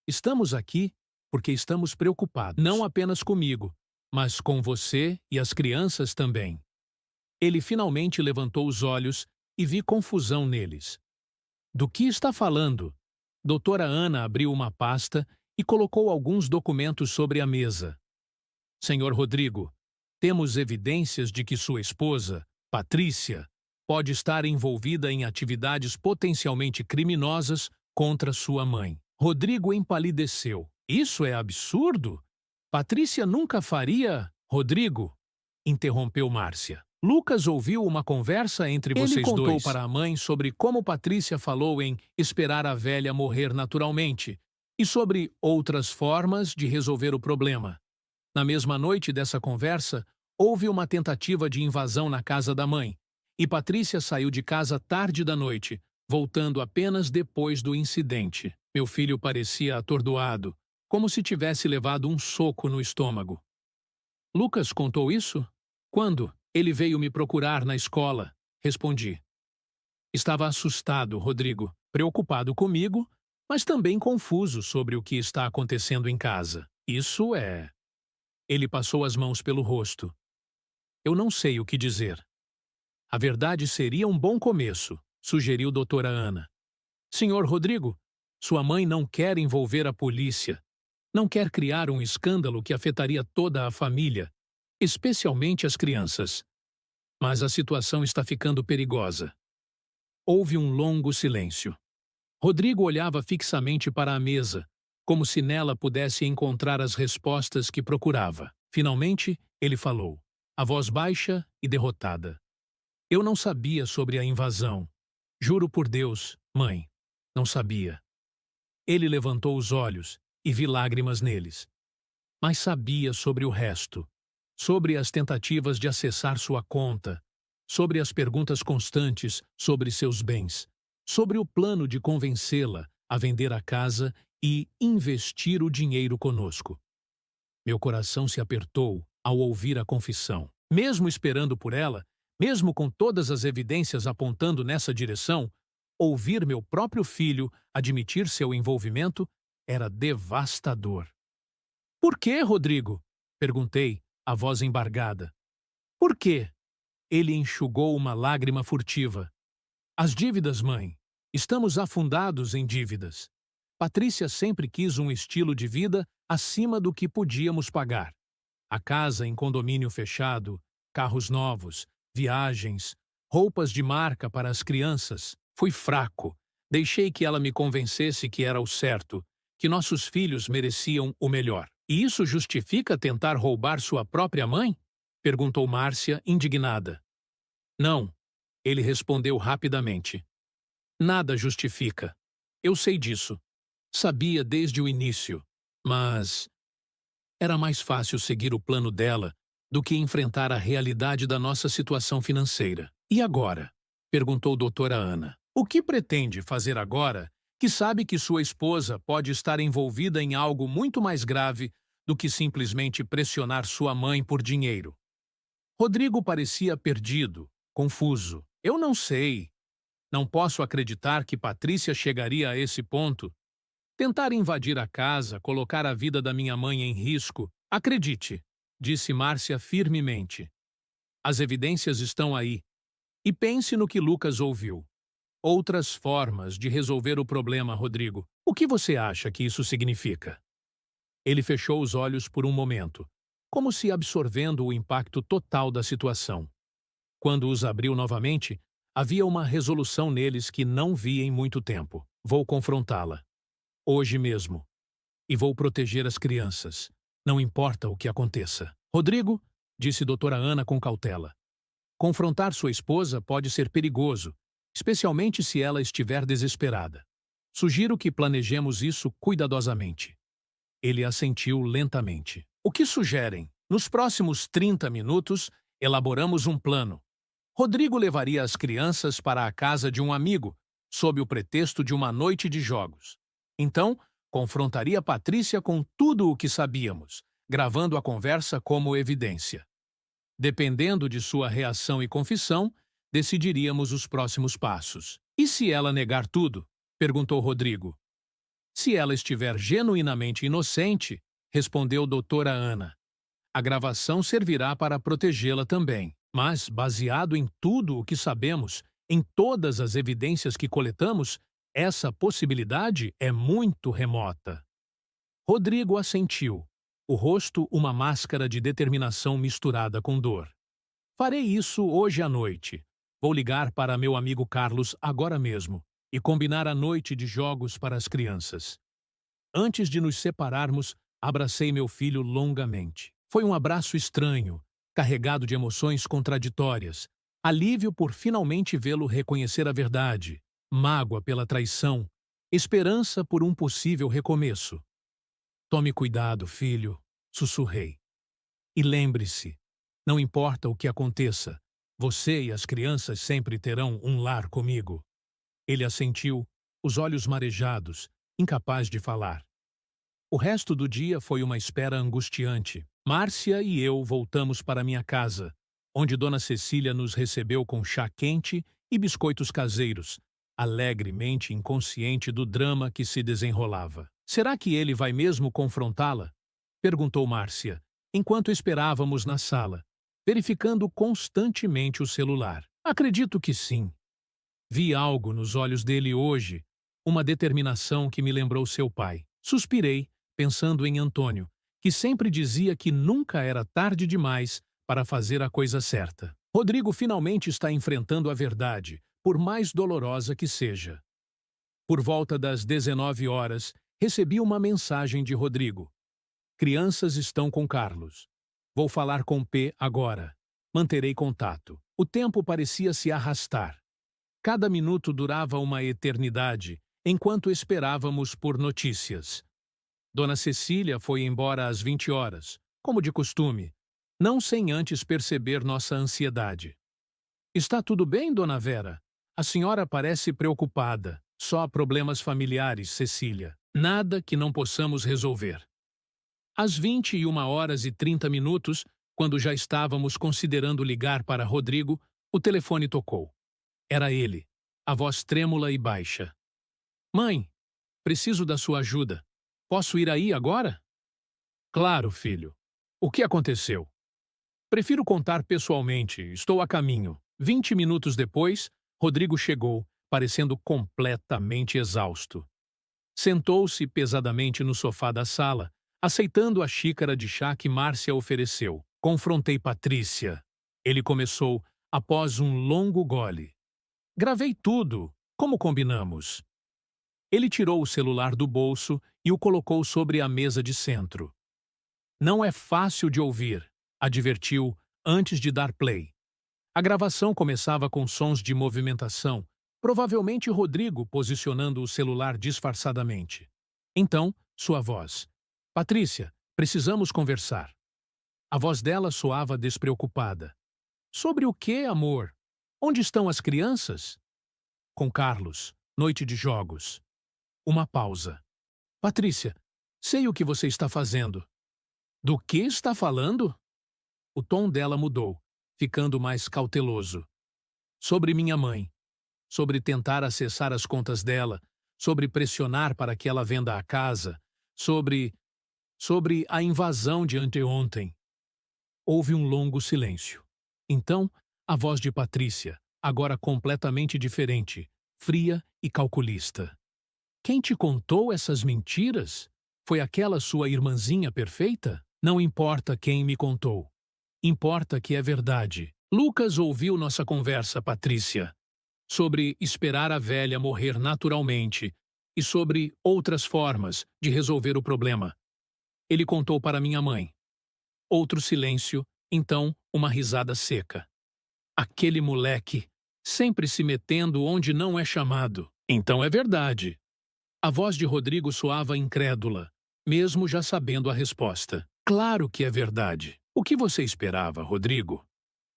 Estamos aqui porque estamos preocupados, não apenas comigo, mas com você e as crianças também. Ele finalmente levantou os olhos e vi confusão neles. Do que está falando? Doutora Ana abriu uma pasta e colocou alguns documentos sobre a mesa. Senhor Rodrigo, temos evidências de que sua esposa, Patrícia, pode estar envolvida em atividades potencialmente criminosas contra sua mãe. Rodrigo empalideceu. Isso é absurdo? Patrícia nunca faria... Rodrigo, interrompeu Márcia. Lucas ouviu uma conversa entre vocês dois. Ele contou para a mãe sobre como Patrícia falou em esperar a velha morrer naturalmente e sobre outras formas de resolver o problema. Na mesma noite dessa conversa, houve uma tentativa de invasão na casa da mãe, e Patrícia saiu de casa tarde da noite, voltando apenas depois do incidente. Meu filho parecia atordoado, como se tivesse levado um soco no estômago. Lucas contou isso? Quando? Ele veio me procurar na escola, respondi. Estava assustado, Rodrigo, preocupado comigo, mas também confuso sobre o que está acontecendo em casa. Isso é... Ele passou as mãos pelo rosto. Eu não sei o que dizer. A verdade seria um bom começo, sugeriu doutora Ana. Senhor Rodrigo, sua mãe não quer envolver a polícia. Não quer criar um escândalo que afetaria toda a família, especialmente as crianças. Mas a situação está ficando perigosa. Houve um longo silêncio. Rodrigo olhava fixamente para a mesa, como se nela pudesse encontrar as respostas que procurava. Finalmente, ele falou, a voz baixa e derrotada. Eu não sabia sobre a invasão. Juro por Deus, mãe, não sabia. Ele levantou os olhos e vi lágrimas neles. Mas sabia sobre o resto. Sobre as tentativas de acessar sua conta, sobre as perguntas constantes sobre seus bens, sobre o plano de convencê-la a vender a casa e investir o dinheiro conosco. Meu coração se apertou ao ouvir a confissão. Mesmo esperando por ela, mesmo com todas as evidências apontando nessa direção, ouvir meu próprio filho admitir seu envolvimento era devastador. Por quê, Rodrigo? Perguntei, a voz embargada. Por quê? Ele enxugou uma lágrima furtiva. As dívidas, mãe. Estamos afundados em dívidas. Patrícia sempre quis um estilo de vida acima do que podíamos pagar. A casa em condomínio fechado, carros novos, viagens, roupas de marca para as crianças. Fui fraco. Deixei que ela me convencesse que era o certo, que nossos filhos mereciam o melhor. E isso justifica tentar roubar sua própria mãe? Perguntou Márcia, indignada. Não, ele respondeu rapidamente. Nada justifica. Eu sei disso. Sabia desde o início, mas... Era mais fácil seguir o plano dela do que enfrentar a realidade da nossa situação financeira. E agora? Perguntou doutora Ana. O que pretende fazer agora que sabe que sua esposa pode estar envolvida em algo muito mais grave do que simplesmente pressionar sua mãe por dinheiro? Rodrigo parecia perdido, confuso. Eu não sei. Não posso acreditar que Patrícia chegaria a esse ponto. Tentar invadir a casa, colocar a vida da minha mãe em risco. Acredite, disse Márcia firmemente. As evidências estão aí. E pense no que Lucas ouviu. Outras formas de resolver o problema, Rodrigo. O que você acha que isso significa? Ele fechou os olhos por um momento, como se absorvendo o impacto total da situação. Quando os abriu novamente, havia uma resolução neles que não via em muito tempo. Vou confrontá-la. Hoje mesmo. E vou proteger as crianças. Não importa o que aconteça. Rodrigo, disse doutora Ana com cautela. Confrontar sua esposa pode ser perigoso, especialmente se ela estiver desesperada. Sugiro que planejemos isso cuidadosamente. Ele assentiu lentamente. O que sugerem? Nos próximos 30 minutos, elaboramos um plano. Rodrigo levaria as crianças para a casa de um amigo, sob o pretexto de uma noite de jogos. Então, confrontaria Patrícia com tudo o que sabíamos, gravando a conversa como evidência. Dependendo de sua reação e confissão, decidiríamos os próximos passos. E se ela negar tudo? Perguntou Rodrigo. Se ela estiver genuinamente inocente, respondeu doutora Ana. A gravação servirá para protegê-la também. Mas, baseado em tudo o que sabemos, em todas as evidências que coletamos, essa possibilidade é muito remota. Rodrigo assentiu, o rosto uma máscara de determinação misturada com dor. Farei isso hoje à noite. Vou ligar para meu amigo Carlos agora mesmo e combinar a noite de jogos para as crianças. Antes de nos separarmos, abracei meu filho longamente. Foi um abraço estranho, carregado de emoções contraditórias, alívio por finalmente vê-lo reconhecer a verdade, mágoa pela traição, esperança por um possível recomeço. Tome cuidado, filho, sussurrei. E lembre-se, não importa o que aconteça, você e as crianças sempre terão um lar comigo. Ele assentiu, os olhos marejados, incapaz de falar. O resto do dia foi uma espera angustiante. Márcia e eu voltamos para minha casa, onde Dona Cecília nos recebeu com chá quente e biscoitos caseiros, alegremente inconsciente do drama que se desenrolava. Será que ele vai mesmo confrontá-la? Perguntou Márcia, enquanto esperávamos na sala, verificando constantemente o celular. Acredito que sim. Vi algo nos olhos dele hoje, uma determinação que me lembrou seu pai. Suspirei, pensando em Antônio, que sempre dizia que nunca era tarde demais para fazer a coisa certa. Rodrigo finalmente está enfrentando a verdade, por mais dolorosa que seja. Por volta das 19 horas, recebi uma mensagem de Rodrigo. Crianças estão com Carlos. Vou falar com P agora. Manterei contato. O tempo parecia se arrastar. Cada minuto durava uma eternidade, enquanto esperávamos por notícias. Dona Cecília foi embora às 20 horas, como de costume, não sem antes perceber nossa ansiedade. Está tudo bem, Dona Vera? A senhora parece preocupada. Só problemas familiares, Cecília. Nada que não possamos resolver. Às 21h30, quando já estávamos considerando ligar para Rodrigo, o telefone tocou. Era ele, a voz trêmula e baixa. Mãe, preciso da sua ajuda. Posso ir aí agora? Claro, filho. O que aconteceu? Prefiro contar pessoalmente, estou a caminho. 20 minutos depois, Rodrigo chegou, parecendo completamente exausto. Sentou-se pesadamente no sofá da sala, aceitando a xícara de chá que Márcia ofereceu. Confrontei Patrícia. Ele começou, após um longo gole. Gravei tudo, como combinamos. Ele tirou o celular do bolso e o colocou sobre a mesa de centro. Não é fácil de ouvir, advertiu antes de dar play. A gravação começava com sons de movimentação, provavelmente Rodrigo posicionando o celular disfarçadamente. Então, sua voz. Patrícia, precisamos conversar. A voz dela soava despreocupada. Sobre o que, amor? Onde estão as crianças? Com Carlos, noite de jogos. Uma pausa. Patrícia, sei o que você está fazendo. Do que está falando? O tom dela mudou, ficando mais cauteloso. Sobre minha mãe, sobre tentar acessar as contas dela, sobre pressionar para que ela venda a casa, sobre a invasão de anteontem. Houve um longo silêncio. Então, a voz de Patrícia, agora completamente diferente, fria e calculista. Quem te contou essas mentiras? Foi aquela sua irmãzinha perfeita? Não importa quem me contou. Importa que é verdade. Lucas ouviu nossa conversa, Patrícia, sobre esperar a velha morrer naturalmente e sobre outras formas de resolver o problema. Ele contou para minha mãe. Outro silêncio, então uma risada seca. Aquele moleque, sempre se metendo onde não é chamado. Então é verdade. A voz de Rodrigo soava incrédula, mesmo já sabendo a resposta. Claro que é verdade. O que você esperava, Rodrigo?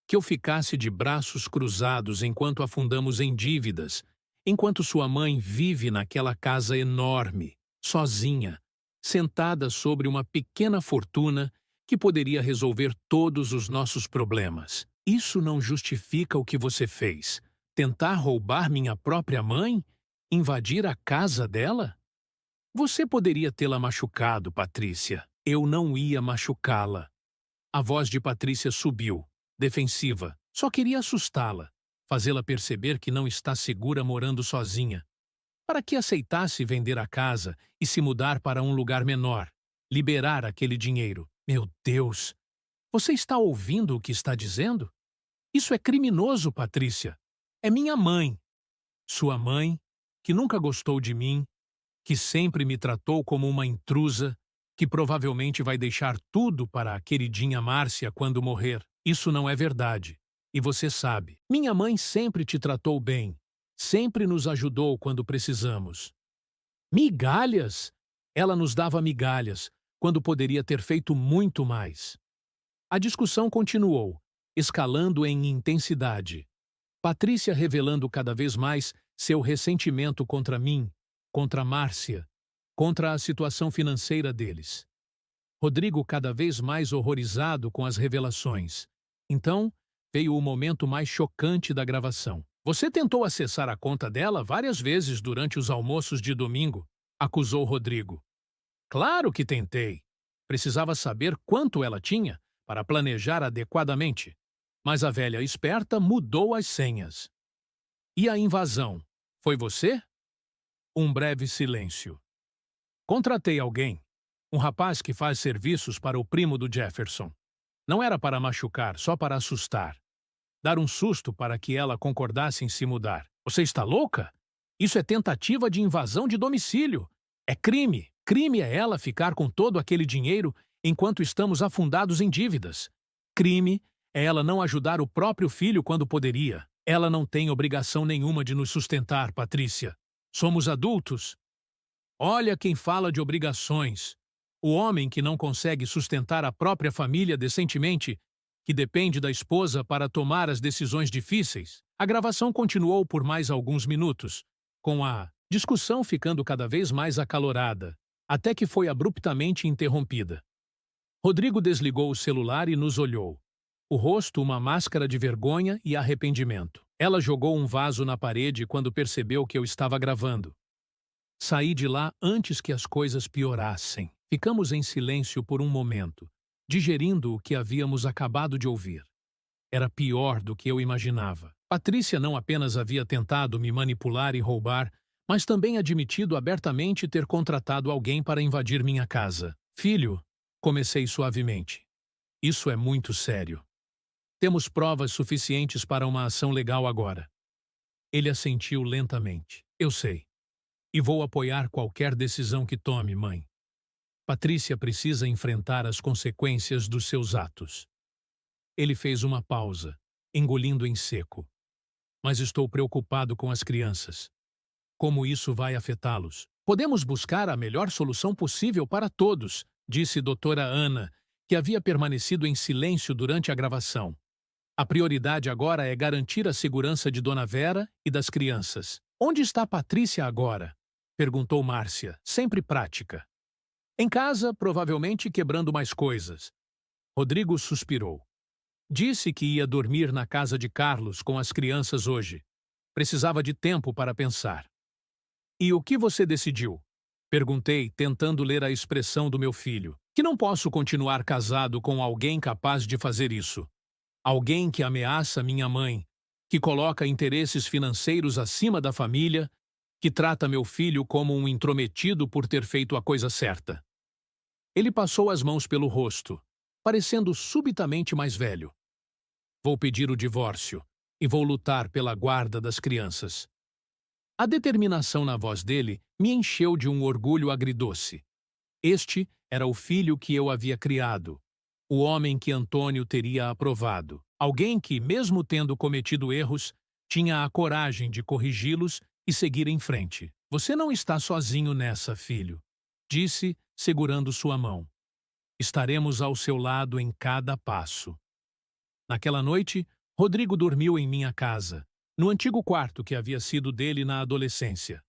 Que eu ficasse de braços cruzados enquanto afundamos em dívidas, enquanto sua mãe vive naquela casa enorme, sozinha, sentada sobre uma pequena fortuna que poderia resolver todos os nossos problemas. Isso não justifica o que você fez. Tentar roubar minha própria mãe? Invadir a casa dela? Você poderia tê-la machucado, Patrícia. Eu não ia machucá-la. A voz de Patrícia subiu, defensiva. Só queria assustá-la, fazê-la perceber que não está segura morando sozinha. Para que aceitasse vender a casa e se mudar para um lugar menor, liberar aquele dinheiro. Meu Deus! Você está ouvindo o que está dizendo? Isso é criminoso, Patrícia. É minha mãe. Sua mãe, que nunca gostou de mim, que sempre me tratou como uma intrusa, que provavelmente vai deixar tudo para a queridinha Márcia quando morrer. Isso não é verdade. E você sabe. Minha mãe sempre te tratou bem. Sempre nos ajudou quando precisamos. Migalhas? Ela nos dava migalhas, quando poderia ter feito muito mais. A discussão continuou, escalando em intensidade. Patrícia revelando cada vez mais seu ressentimento contra mim, contra Márcia, contra a situação financeira deles. Rodrigo cada vez mais horrorizado com as revelações. Então, veio o momento mais chocante da gravação. Você tentou acessar a conta dela várias vezes durante os almoços de domingo, acusou Rodrigo. Claro que tentei. Precisava saber quanto ela tinha para planejar adequadamente. Mas a velha esperta mudou as senhas. E a invasão? Foi você? Um breve silêncio. Contratei alguém. Um rapaz que faz serviços para o primo do Jefferson. Não era para machucar, só para assustar. Dar um susto para que ela concordasse em se mudar. Você está louca? Isso é tentativa de invasão de domicílio. É crime. Crime é ela ficar com todo aquele dinheiro enquanto estamos afundados em dívidas. Crime é ela não ajudar o próprio filho quando poderia. Ela não tem obrigação nenhuma de nos sustentar, Patrícia. Somos adultos. Olha quem fala de obrigações. O homem que não consegue sustentar a própria família decentemente, que depende da esposa para tomar as decisões difíceis. A gravação continuou por mais alguns minutos, com a discussão ficando cada vez mais acalorada, até que foi abruptamente interrompida. Rodrigo desligou o celular e nos olhou. O rosto uma máscara de vergonha e arrependimento. Ela jogou um vaso na parede quando percebeu que eu estava gravando. Saí de lá antes que as coisas piorassem. Ficamos em silêncio por um momento, digerindo o que havíamos acabado de ouvir. Era pior do que eu imaginava. Patrícia não apenas havia tentado me manipular e roubar, mas também admitido abertamente ter contratado alguém para invadir minha casa. Filho, comecei suavemente. Isso é muito sério. Temos provas suficientes para uma ação legal agora. Ele assentiu lentamente. Eu sei. E vou apoiar qualquer decisão que tome, mãe. Patrícia precisa enfrentar as consequências dos seus atos. Ele fez uma pausa, engolindo em seco. Mas estou preocupado com as crianças. Como isso vai afetá-los? Podemos buscar a melhor solução possível para todos, disse doutora Ana, que havia permanecido em silêncio durante a gravação. A prioridade agora é garantir a segurança de Dona Vera e das crianças. Onde está Patrícia agora? Perguntou Márcia, sempre prática. Em casa, provavelmente quebrando mais coisas. Rodrigo suspirou. Disse que ia dormir na casa de Carlos com as crianças hoje. Precisava de tempo para pensar. E o que você decidiu? Perguntei, tentando ler a expressão do meu filho. Que não posso continuar casado com alguém capaz de fazer isso. Alguém que ameaça minha mãe, que coloca interesses financeiros acima da família, que trata meu filho como um intrometido por ter feito a coisa certa. Ele passou as mãos pelo rosto, parecendo subitamente mais velho. Vou pedir o divórcio e vou lutar pela guarda das crianças. A determinação na voz dele me encheu de um orgulho agridoce. Este era o filho que eu havia criado, o homem que Antônio teria aprovado, alguém que, mesmo tendo cometido erros, tinha a coragem de corrigi-los e seguir em frente. Você não está sozinho nessa, filho, disse, segurando sua mão. Estaremos ao seu lado em cada passo. Naquela noite, Rodrigo dormiu em minha casa, no antigo quarto que havia sido dele na adolescência.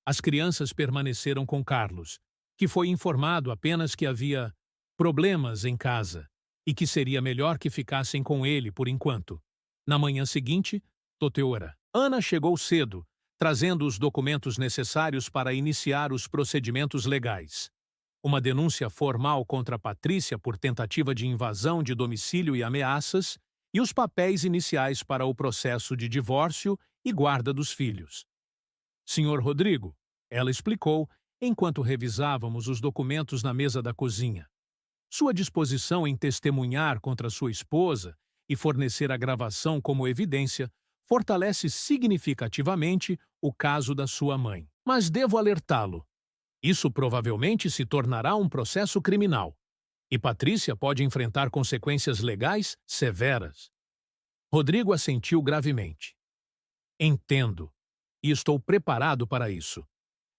As crianças permaneceram com Carlos, que foi informado apenas que havia problemas em casa e que seria melhor que ficassem com ele por enquanto. Na manhã seguinte, Toteora. Ana chegou cedo, trazendo os documentos necessários para iniciar os procedimentos legais. Uma denúncia formal contra Patrícia por tentativa de invasão de domicílio e ameaças, e os papéis iniciais para o processo de divórcio e guarda dos filhos. Senhor Rodrigo, ela explicou, enquanto revisávamos os documentos na mesa da cozinha. Sua disposição em testemunhar contra sua esposa e fornecer a gravação como evidência fortalece significativamente o caso da sua mãe. Mas devo alertá-lo. Isso provavelmente se tornará um processo criminal, e Patrícia pode enfrentar consequências legais severas. Rodrigo assentiu gravemente. Entendo, e estou preparado para isso.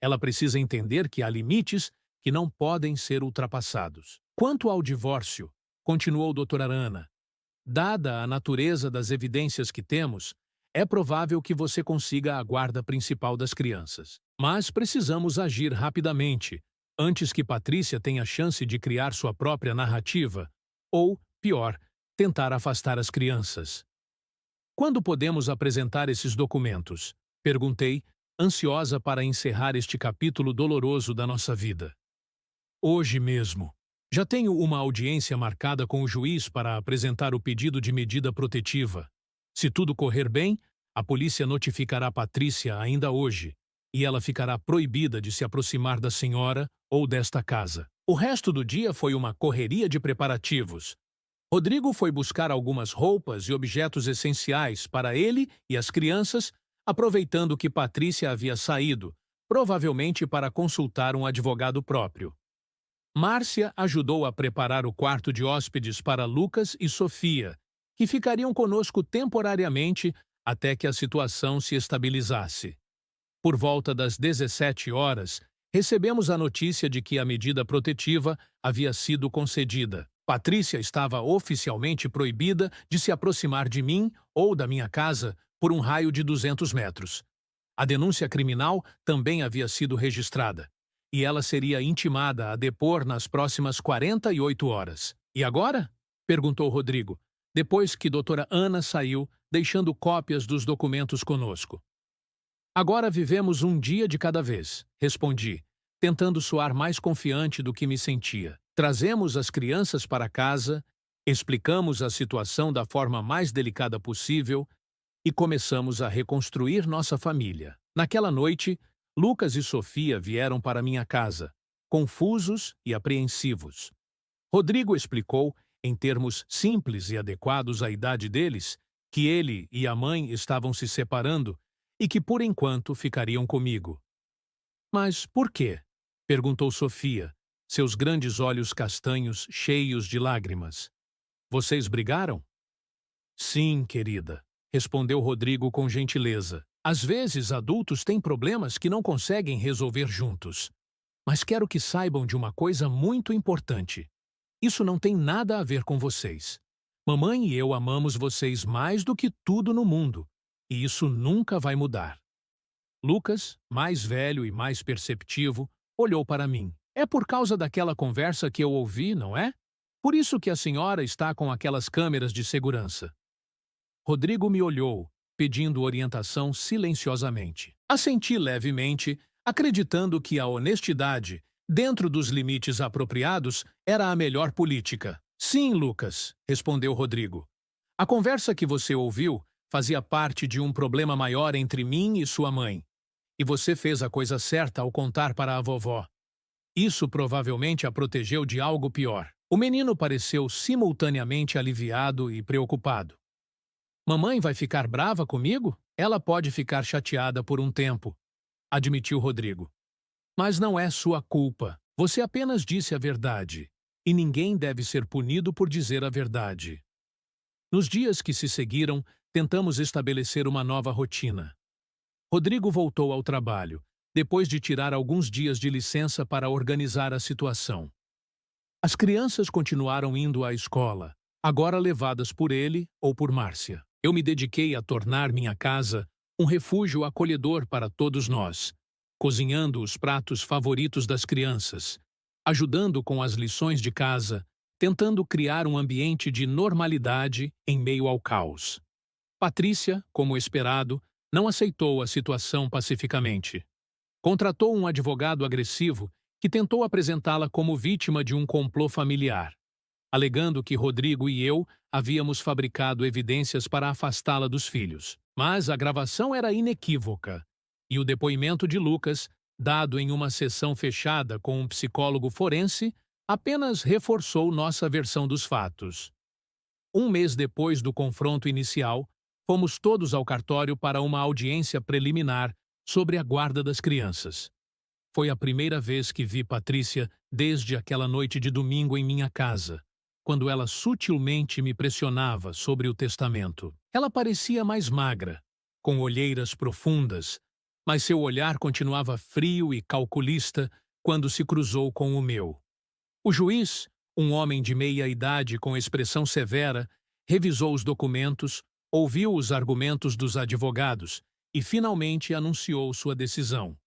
Ela precisa entender que há limites que não podem ser ultrapassados. Quanto ao divórcio, continuou doutora Ana, dada a natureza das evidências que temos, é provável que você consiga a guarda principal das crianças. Mas precisamos agir rapidamente, antes que Patrícia tenha chance de criar sua própria narrativa, ou, pior, tentar afastar as crianças. Quando podemos apresentar esses documentos? Perguntei, ansiosa para encerrar este capítulo doloroso da nossa vida. Hoje mesmo. Já tenho uma audiência marcada com o juiz para apresentar o pedido de medida protetiva. Se tudo correr bem, a polícia notificará Patrícia ainda hoje, e ela ficará proibida de se aproximar da senhora ou desta casa. O resto do dia foi uma correria de preparativos. Rodrigo foi buscar algumas roupas e objetos essenciais para ele e as crianças, aproveitando que Patrícia havia saído, provavelmente para consultar um advogado próprio. Márcia ajudou a preparar o quarto de hóspedes para Lucas e Sofia, que ficariam conosco temporariamente até que a situação se estabilizasse. Por volta das 17 horas, recebemos a notícia de que a medida protetiva havia sido concedida. Patrícia estava oficialmente proibida de se aproximar de mim ou da minha casa por um raio de 200 metros. A denúncia criminal também havia sido registrada, e ela seria intimada a depor nas próximas 48 horas. E agora? Perguntou Rodrigo, depois que doutora Ana saiu, deixando cópias dos documentos conosco. Agora vivemos um dia de cada vez, respondi, tentando soar mais confiante do que me sentia. Trazemos as crianças para casa, explicamos a situação da forma mais delicada possível e começamos a reconstruir nossa família. Naquela noite, Lucas e Sofia vieram para minha casa, confusos e apreensivos. Rodrigo explicou, em termos simples e adequados à idade deles, que ele e a mãe estavam se separando e que, por enquanto, ficariam comigo. Mas por quê? Perguntou Sofia, seus grandes olhos castanhos cheios de lágrimas. Vocês brigaram? Sim, querida, respondeu Rodrigo com gentileza. Às vezes, adultos têm problemas que não conseguem resolver juntos. Mas quero que saibam de uma coisa muito importante. Isso não tem nada a ver com vocês. Mamãe e eu amamos vocês mais do que tudo no mundo, e isso nunca vai mudar. Lucas, mais velho e mais perceptivo, olhou para mim. É por causa daquela conversa que eu ouvi, não é? Por isso que a senhora está com aquelas câmeras de segurança. Rodrigo me olhou, pedindo orientação silenciosamente. Assenti levemente, acreditando que a honestidade, dentro dos limites apropriados, era a melhor política. Sim, Lucas, respondeu Rodrigo. A conversa que você ouviu fazia parte de um problema maior entre mim e sua mãe. E você fez a coisa certa ao contar para a vovó. Isso provavelmente a protegeu de algo pior. O menino pareceu simultaneamente aliviado e preocupado. Mamãe vai ficar brava comigo? Ela pode ficar chateada por um tempo, admitiu Rodrigo. Mas não é sua culpa. Você apenas disse a verdade. E ninguém deve ser punido por dizer a verdade. Nos dias que se seguiram, tentamos estabelecer uma nova rotina. Rodrigo voltou ao trabalho, depois de tirar alguns dias de licença para organizar a situação. As crianças continuaram indo à escola, agora levadas por ele ou por Márcia. Eu me dediquei a tornar minha casa um refúgio acolhedor para todos nós, cozinhando os pratos favoritos das crianças, ajudando com as lições de casa, tentando criar um ambiente de normalidade em meio ao caos. Patrícia, como esperado, não aceitou a situação pacificamente. Contratou um advogado agressivo que tentou apresentá-la como vítima de um complô familiar, alegando que Rodrigo e eu havíamos fabricado evidências para afastá-la dos filhos. Mas a gravação era inequívoca, e o depoimento de Lucas, dado em uma sessão fechada com um psicólogo forense, apenas reforçou nossa versão dos fatos. Um mês depois do confronto inicial, fomos todos ao cartório para uma audiência preliminar sobre a guarda das crianças. Foi a primeira vez que vi Patrícia desde aquela noite de domingo em minha casa, quando ela sutilmente me pressionava sobre o testamento. Ela parecia mais magra, com olheiras profundas, mas seu olhar continuava frio e calculista quando se cruzou com o meu. O juiz, um homem de meia idade com expressão severa, revisou os documentos, ouviu os argumentos dos advogados e finalmente anunciou sua decisão.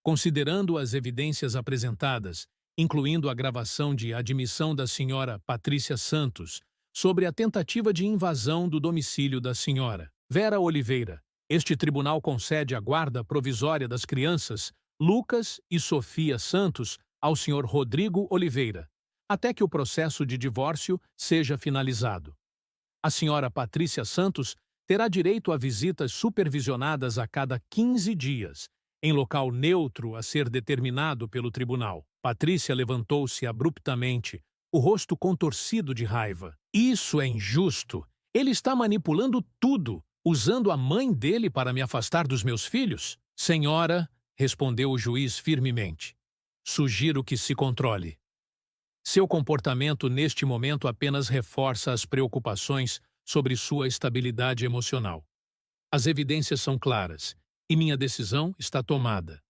Considerando as evidências apresentadas, incluindo a gravação de admissão da senhora Patrícia Santos sobre a tentativa de invasão do domicílio da senhora Vera Oliveira, este tribunal concede a guarda provisória das crianças Lucas e Sofia Santos ao senhor Rodrigo Oliveira, até que o processo de divórcio seja finalizado. A senhora Patrícia Santos terá direito a visitas supervisionadas a cada 15 dias, em local neutro a ser determinado pelo tribunal. Patrícia levantou-se abruptamente, o rosto contorcido de raiva. Isso é injusto. Ele está manipulando tudo, usando a mãe dele para me afastar dos meus filhos? Senhora, respondeu o juiz firmemente, sugiro que se controle. Seu comportamento neste momento apenas reforça as preocupações sobre sua estabilidade emocional. As evidências são claras, e minha decisão está tomada.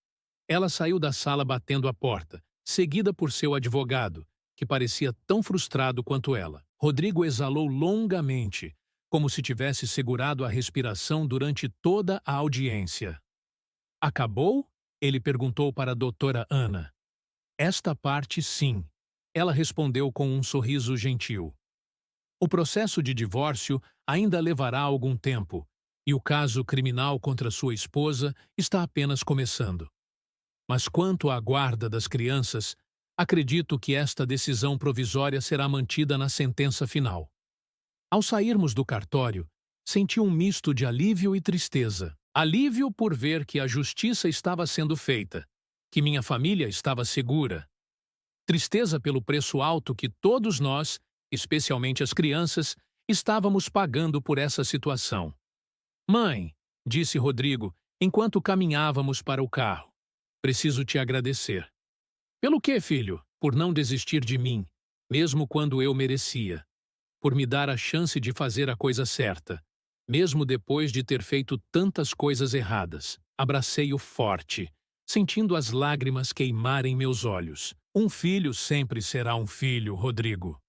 Ela saiu da sala batendo a porta, seguida por seu advogado, que parecia tão frustrado quanto ela. Rodrigo exalou longamente, como se tivesse segurado a respiração durante toda a audiência. Acabou? Ele perguntou para a doutora Ana. Esta parte, sim. Ela respondeu com um sorriso gentil. O processo de divórcio ainda levará algum tempo, e o caso criminal contra sua esposa está apenas começando. Mas quanto à guarda das crianças, acredito que esta decisão provisória será mantida na sentença final. Ao sairmos do cartório, senti um misto de alívio e tristeza. Alívio por ver que a justiça estava sendo feita, que minha família estava segura. Tristeza pelo preço alto que todos nós, especialmente as crianças, estávamos pagando por essa situação. Mãe, disse Rodrigo, enquanto caminhávamos para o carro, preciso te agradecer. Pelo quê, filho? Por não desistir de mim, mesmo quando eu merecia. Por me dar a chance de fazer a coisa certa, mesmo depois de ter feito tantas coisas erradas. Abracei-o forte, sentindo as lágrimas queimarem meus olhos. Um filho sempre será um filho, Rodrigo.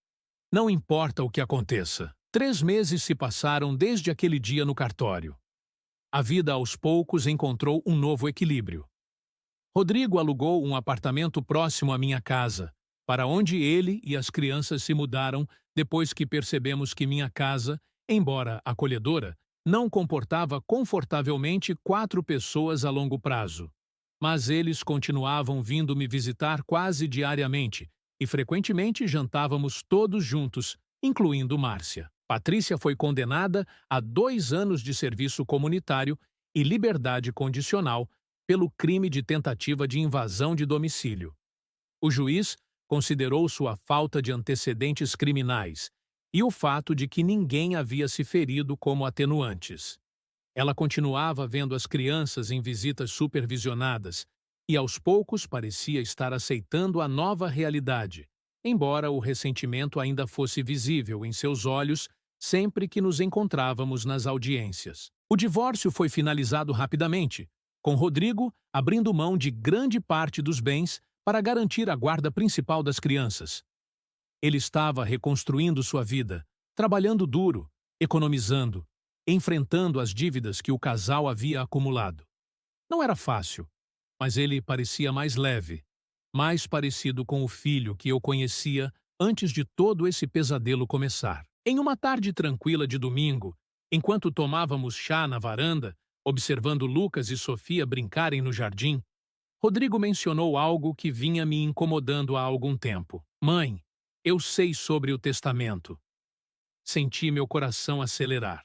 Não importa o que aconteça. 3 meses se passaram desde aquele dia no cartório. A vida aos poucos encontrou um novo equilíbrio. Rodrigo alugou um apartamento próximo à minha casa, para onde ele e as crianças se mudaram depois que percebemos que minha casa, embora acolhedora, não comportava confortavelmente 4 pessoas a longo prazo. Mas eles continuavam vindo me visitar quase diariamente e frequentemente jantávamos todos juntos, incluindo Márcia. Patrícia foi condenada a 2 anos de serviço comunitário e liberdade condicional pelo crime de tentativa de invasão de domicílio. O juiz considerou sua falta de antecedentes criminais e o fato de que ninguém havia se ferido como atenuantes. Ela continuava vendo as crianças em visitas supervisionadas e aos poucos parecia estar aceitando a nova realidade, embora o ressentimento ainda fosse visível em seus olhos sempre que nos encontrávamos nas audiências. O divórcio foi finalizado rapidamente, com Rodrigo abrindo mão de grande parte dos bens para garantir a guarda principal das crianças. Ele estava reconstruindo sua vida, trabalhando duro, economizando, enfrentando as dívidas que o casal havia acumulado. Não era fácil, mas ele parecia mais leve, mais parecido com o filho que eu conhecia antes de todo esse pesadelo começar. Em uma tarde tranquila de domingo, enquanto tomávamos chá na varanda, observando Lucas e Sofia brincarem no jardim, Rodrigo mencionou algo que vinha me incomodando há algum tempo. Mãe, eu sei sobre o testamento. Senti meu coração acelerar.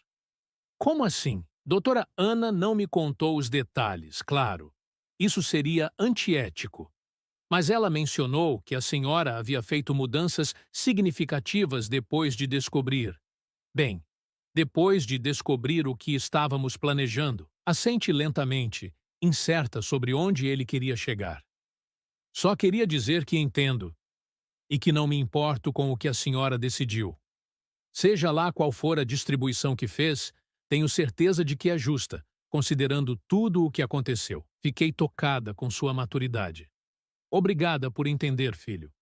Como assim? Doutora Ana não me contou os detalhes, claro. Isso seria antiético. Mas ela mencionou que a senhora havia feito mudanças significativas depois de descobrir. Bem, depois de descobrir o que estávamos planejando, assente lentamente, incerta sobre onde ele queria chegar. Só queria dizer que entendo e que não me importo com o que a senhora decidiu. Seja lá qual for a distribuição que fez, tenho certeza de que é justa, considerando tudo o que aconteceu. Fiquei tocada com sua maturidade. Obrigada por entender, filho.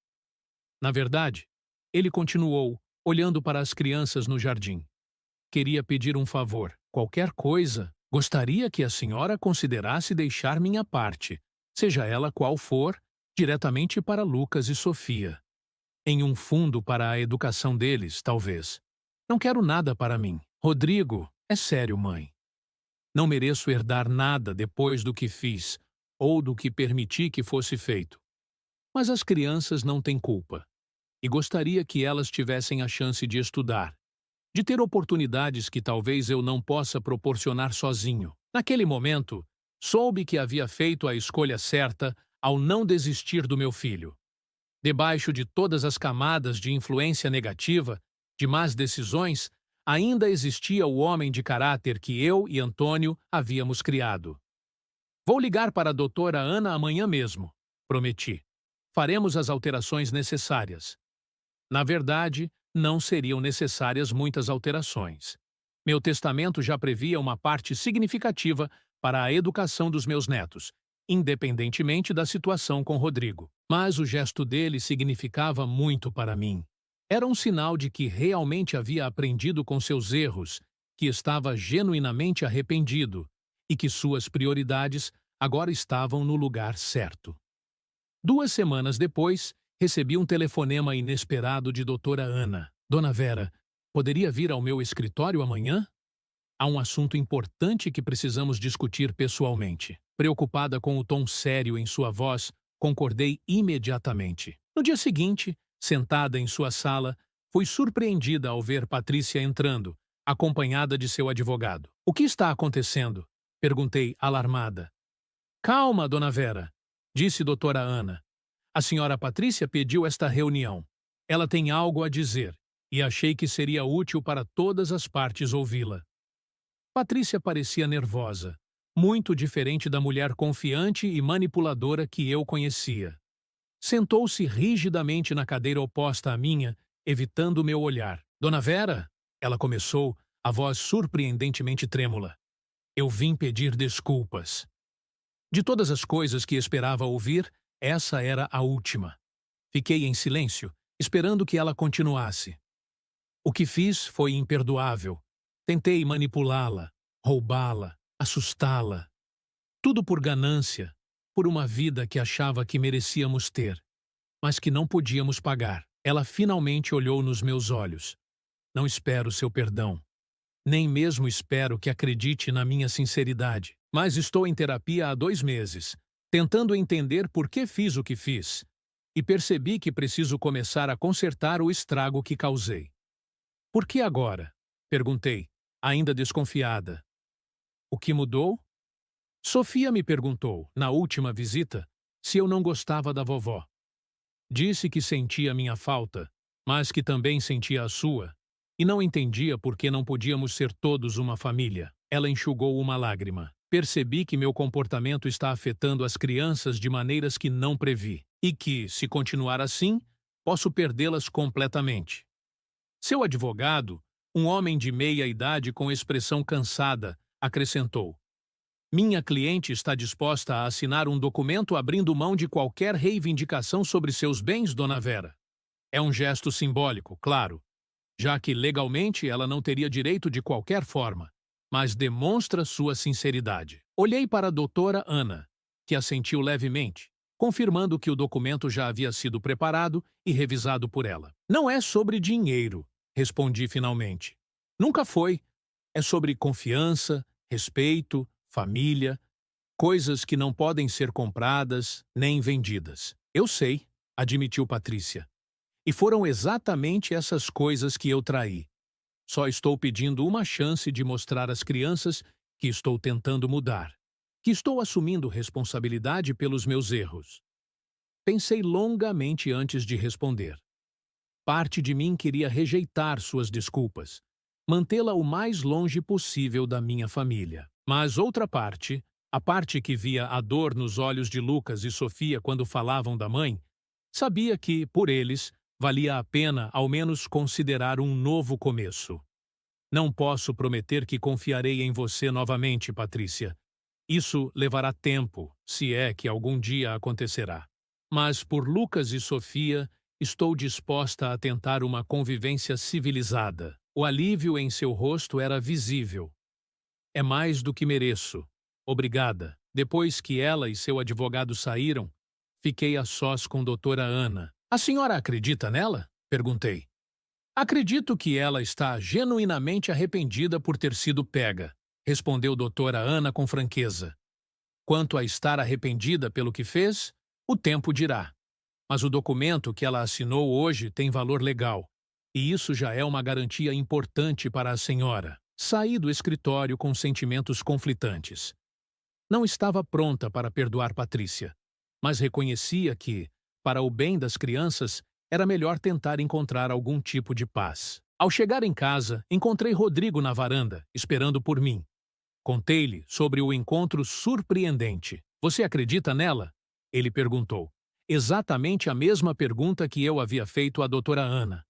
Na verdade, ele continuou, olhando para as crianças no jardim. Queria pedir um favor. Qualquer coisa, gostaria que a senhora considerasse deixar minha parte, seja ela qual for, diretamente para Lucas e Sofia. Em um fundo para a educação deles, talvez. Não quero nada para mim. Rodrigo, é sério, mãe. Não mereço herdar nada depois do que fiz, ou do que permiti que fosse feito. Mas as crianças não têm culpa. E gostaria que elas tivessem a chance de estudar, de ter oportunidades que talvez eu não possa proporcionar sozinho. Naquele momento, soube que havia feito a escolha certa ao não desistir do meu filho. Debaixo de todas as camadas de influência negativa, de más decisões, ainda existia o homem de caráter que eu e Antônio havíamos criado. Vou ligar para a doutora Ana amanhã mesmo, prometi. Faremos as alterações necessárias. Na verdade, não seriam necessárias muitas alterações. Meu testamento já previa uma parte significativa para a educação dos meus netos, independentemente da situação com Rodrigo. Mas o gesto dele significava muito para mim. Era um sinal de que realmente havia aprendido com seus erros, que estava genuinamente arrependido e que suas prioridades agora estavam no lugar certo. 2 semanas depois, recebi um telefonema inesperado de doutora Ana. Dona Vera, poderia vir ao meu escritório amanhã? Há um assunto importante que precisamos discutir pessoalmente. Preocupada com o tom sério em sua voz, concordei imediatamente. No dia seguinte, sentada em sua sala, fui surpreendida ao ver Patrícia entrando, acompanhada de seu advogado. O que está acontecendo? Perguntei, alarmada. Calma, dona Vera, disse doutora Ana. A senhora Patrícia pediu esta reunião. Ela tem algo a dizer, e achei que seria útil para todas as partes ouvi-la. Patrícia parecia nervosa, muito diferente da mulher confiante e manipuladora que eu conhecia. Sentou-se rigidamente na cadeira oposta à minha, evitando meu olhar. Dona Vera, ela começou, a voz surpreendentemente trêmula. Eu vim pedir desculpas. De todas as coisas que esperava ouvir, essa era a última. Fiquei em silêncio, esperando que ela continuasse. O que fiz foi imperdoável. Tentei manipulá-la, roubá-la, assustá-la. Tudo por ganância, por uma vida que achava que merecíamos ter. mas que não podíamos pagar. Ela finalmente olhou nos meus olhos. Não espero seu perdão. Nem mesmo espero que acredite na minha sinceridade. Mas estou em terapia há 2 meses, tentando entender por que fiz o que fiz. E percebi que preciso começar a consertar o estrago que causei. Por que agora? Perguntei, ainda desconfiada. O que mudou? Sofia me perguntou, na última visita, se eu não gostava da vovó. Disse que sentia minha falta, mas que também sentia a sua, e não entendia por que não podíamos ser todos uma família. Ela enxugou uma lágrima. Percebi que meu comportamento está afetando as crianças de maneiras que não previ, e que, se continuar assim, posso perdê-las completamente. Seu advogado, um homem de meia idade com expressão cansada, acrescentou: minha cliente está disposta a assinar um documento abrindo mão de qualquer reivindicação sobre seus bens, dona Vera. É um gesto simbólico, claro, já que legalmente ela não teria direito de qualquer forma, mas demonstra sua sinceridade. Olhei para a doutora Ana, que assentiu levemente, confirmando que o documento já havia sido preparado e revisado por ela. Não é sobre dinheiro, respondi finalmente. Nunca foi. É sobre confiança, respeito, família, coisas que não podem ser compradas nem vendidas. Eu sei, admitiu Patrícia. E foram exatamente essas coisas que eu traí. Só estou pedindo uma chance de mostrar às crianças que estou tentando mudar, que estou assumindo responsabilidade pelos meus erros. Pensei longamente antes de responder. Parte de mim queria rejeitar suas desculpas, mantê-la o mais longe possível da minha família. Mas outra parte, a parte que via a dor nos olhos de Lucas e Sofia quando falavam da mãe, sabia que, por eles, valia a pena ao menos considerar um novo começo. Não posso prometer que confiarei em você novamente, Patrícia. Isso levará tempo, se é que algum dia acontecerá. Mas por Lucas e Sofia, estou disposta a tentar uma convivência civilizada. O alívio em seu rosto era visível. É mais do que mereço. Obrigada. Depois que ela e seu advogado saíram, fiquei a sós com doutora Ana. A senhora acredita nela? Perguntei. Acredito que ela está genuinamente arrependida por ter sido pega, respondeu doutora Ana com franqueza. Quanto a estar arrependida pelo que fez, o tempo dirá. Mas o documento que ela assinou hoje tem valor legal, e isso já é uma garantia importante para a senhora. Saí do escritório com sentimentos conflitantes. Não estava pronta para perdoar Patrícia, mas reconhecia que, para o bem das crianças, era melhor tentar encontrar algum tipo de paz. Ao chegar em casa, encontrei Rodrigo na varanda, esperando por mim. Contei-lhe sobre o encontro surpreendente. Você acredita nela? Ele perguntou. Exatamente a mesma pergunta que eu havia feito à doutora Ana.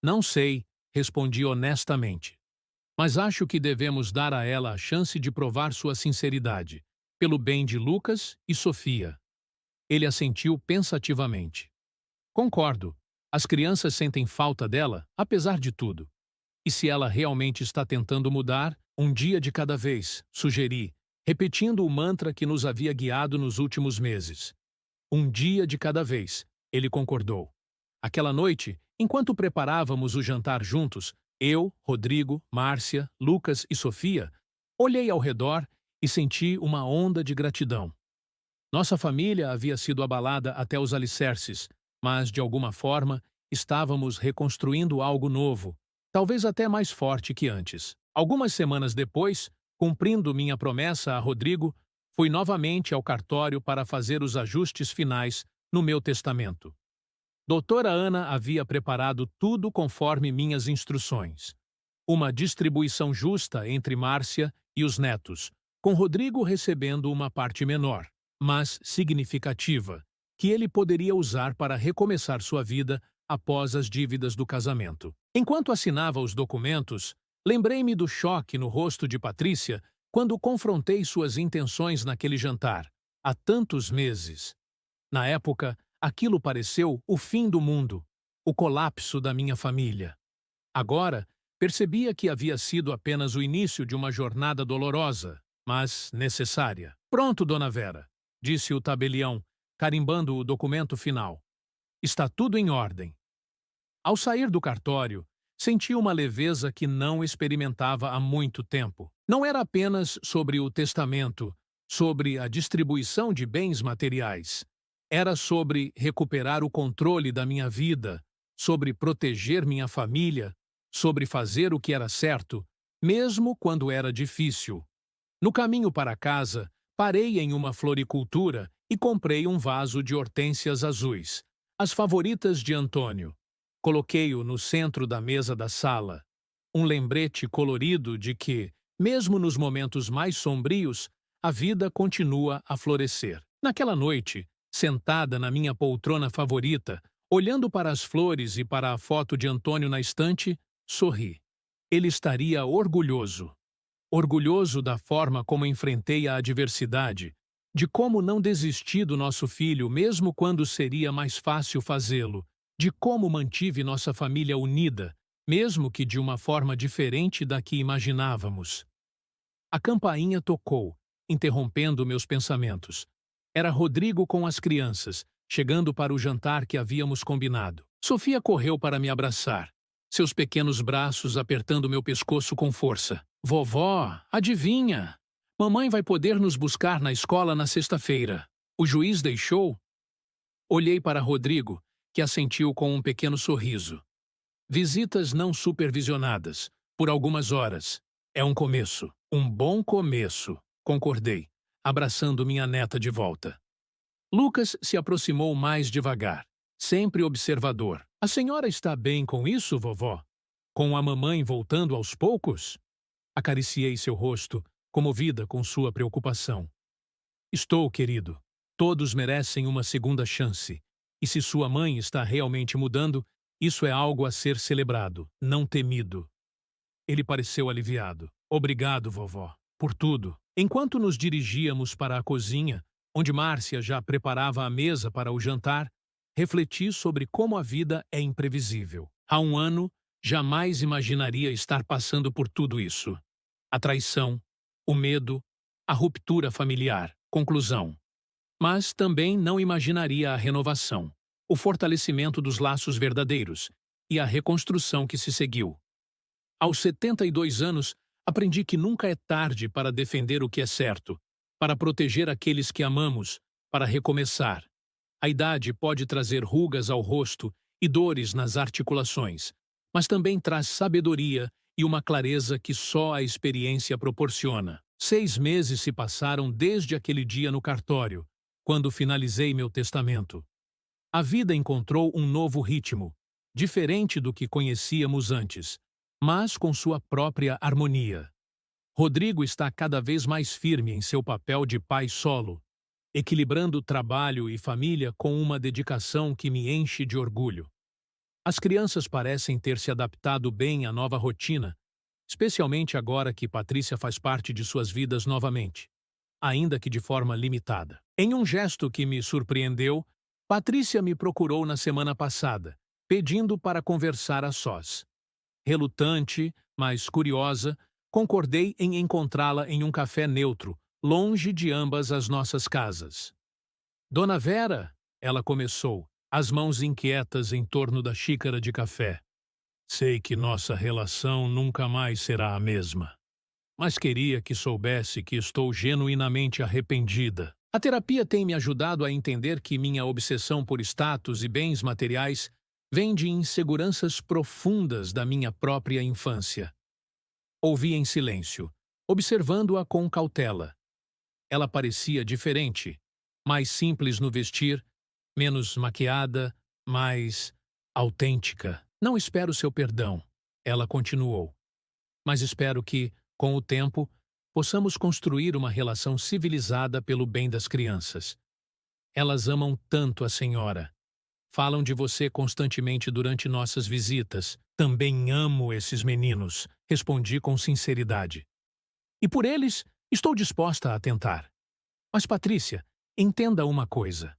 Não sei, respondi honestamente. Mas acho que devemos dar a ela a chance de provar sua sinceridade, pelo bem de Lucas e Sofia. Ele assentiu pensativamente. Concordo. As crianças sentem falta dela, apesar de tudo. E se ela realmente está tentando mudar, um dia de cada vez, sugeri, repetindo o mantra que nos havia guiado nos últimos meses. Um dia de cada vez, ele concordou. Aquela noite, enquanto preparávamos o jantar juntos, eu, Rodrigo, Márcia, Lucas e Sofia, olhei ao redor e senti uma onda de gratidão. Nossa família havia sido abalada até os alicerces, mas, de alguma forma, estávamos reconstruindo algo novo, talvez até mais forte que antes. Algumas semanas depois, cumprindo minha promessa a Rodrigo, fui novamente ao cartório para fazer os ajustes finais no meu testamento. Doutora Ana havia preparado tudo conforme minhas instruções. Uma distribuição justa entre Márcia e os netos, com Rodrigo recebendo uma parte menor, mas significativa, que ele poderia usar para recomeçar sua vida após as dívidas do casamento. Enquanto assinava os documentos, lembrei-me do choque no rosto de Patrícia quando confrontei suas intenções naquele jantar, há tantos meses. Na época, aquilo pareceu o fim do mundo, o colapso da minha família. Agora, percebia que havia sido apenas o início de uma jornada dolorosa, mas necessária. Pronto, dona Vera, disse o tabelião, carimbando o documento final. Está tudo em ordem. Ao sair do cartório, senti uma leveza que não experimentava há muito tempo. Não era apenas sobre o testamento, sobre a distribuição de bens materiais. Era sobre recuperar o controle da minha vida, sobre proteger minha família, sobre fazer o que era certo, mesmo quando era difícil. No caminho para casa, parei em uma floricultura e comprei um vaso de hortênsias azuis, as favoritas de Antônio. Coloquei-o no centro da mesa da sala, um lembrete colorido de que, mesmo nos momentos mais sombrios, a vida continua a florescer. Naquela noite, sentada na minha poltrona favorita, olhando para as flores e para a foto de Antônio na estante, sorri. Ele estaria orgulhoso. Orgulhoso da forma como enfrentei a adversidade, de como não desisti do nosso filho mesmo quando seria mais fácil fazê-lo, de como mantive nossa família unida, mesmo que de uma forma diferente da que imaginávamos. A campainha tocou, interrompendo meus pensamentos. Era Rodrigo com as crianças, chegando para o jantar que havíamos combinado. Sofia correu para me abraçar, seus pequenos braços apertando meu pescoço com força. Vovó, adivinha? Mamãe vai poder nos buscar na escola na sexta-feira. O juiz deixou? Olhei para Rodrigo, que assentiu com um pequeno sorriso. Visitas não supervisionadas, por algumas horas. É um começo. Um bom começo, concordei, abraçando minha neta de volta. Lucas se aproximou mais devagar, sempre observador. A senhora está bem com isso, vovó? Com a mamãe voltando aos poucos? Acariciei seu rosto, comovida com sua preocupação. Estou, querido. Todos merecem uma segunda chance. E se sua mãe está realmente mudando, isso é algo a ser celebrado, não temido. Ele pareceu aliviado. Obrigado, vovó, por tudo. Enquanto nos dirigíamos para a cozinha, onde Márcia já preparava a mesa para o jantar, refleti sobre como a vida é imprevisível. Há um ano, jamais imaginaria estar passando por tudo isso. A traição, o medo, a ruptura familiar. Conclusão. Mas também não imaginaria a renovação, o fortalecimento dos laços verdadeiros e a reconstrução que se seguiu. Aos 72 anos, aprendi que nunca é tarde para defender o que é certo, para proteger aqueles que amamos, para recomeçar. A idade pode trazer rugas ao rosto e dores nas articulações, mas também traz sabedoria e uma clareza que só a experiência proporciona. 6 meses se passaram desde aquele dia no cartório, quando finalizei meu testamento. A vida encontrou um novo ritmo, diferente do que conhecíamos antes, mas com sua própria harmonia. Rodrigo está cada vez mais firme em seu papel de pai solo, equilibrando trabalho e família com uma dedicação que me enche de orgulho. As crianças parecem ter se adaptado bem à nova rotina, especialmente agora que Patrícia faz parte de suas vidas novamente, ainda que de forma limitada. Em um gesto que me surpreendeu, Patrícia me procurou na semana passada, pedindo para conversar a sós. Relutante, mas curiosa, concordei em encontrá-la em um café neutro, longe de ambas as nossas casas. Dona Vera, ela começou, as mãos inquietas em torno da xícara de café. Sei que nossa relação nunca mais será a mesma. Mas queria que soubesse que estou genuinamente arrependida. A terapia tem me ajudado a entender que minha obsessão por status e bens materiais vem de inseguranças profundas da minha própria infância. Ouvi em silêncio, observando-a com cautela. Ela parecia diferente, mais simples no vestir, menos maquiada, mais autêntica. Não espero seu perdão, ela continuou. Mas espero que, com o tempo, possamos construir uma relação civilizada pelo bem das crianças. Elas amam tanto a senhora. Falam de você constantemente durante nossas visitas. Também amo esses meninos, respondi com sinceridade. E por eles, estou disposta a tentar. Mas, Patrícia, entenda uma coisa.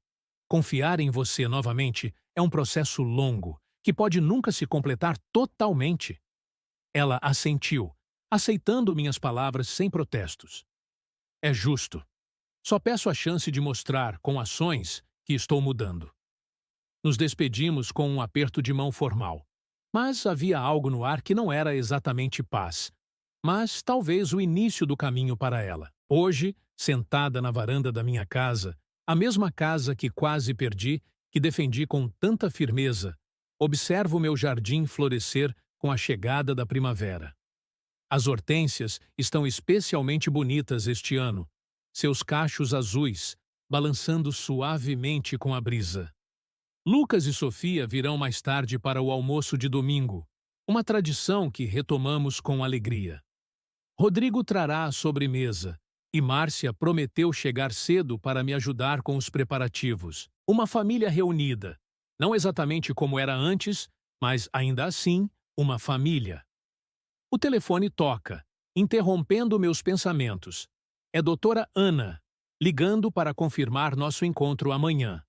Confiar em você novamente é um processo longo, que pode nunca se completar totalmente. Ela assentiu, aceitando minhas palavras sem protestos. É justo. Só peço a chance de mostrar, com ações, que estou mudando. Nos despedimos com um aperto de mão formal. Mas havia algo no ar que não era exatamente paz, mas talvez o início do caminho para ela. Hoje, sentada na varanda da minha casa, a mesma casa que quase perdi, que defendi com tanta firmeza, observo meu jardim florescer com a chegada da primavera. As hortênsias estão especialmente bonitas este ano, seus cachos azuis, balançando suavemente com a brisa. Lucas e Sofia virão mais tarde para o almoço de domingo, uma tradição que retomamos com alegria. Rodrigo trará a sobremesa e Márcia prometeu chegar cedo para me ajudar com os preparativos. Uma família reunida, não exatamente como era antes, mas ainda assim, uma família. O telefone toca, interrompendo meus pensamentos. É doutora Ana, ligando para confirmar nosso encontro amanhã.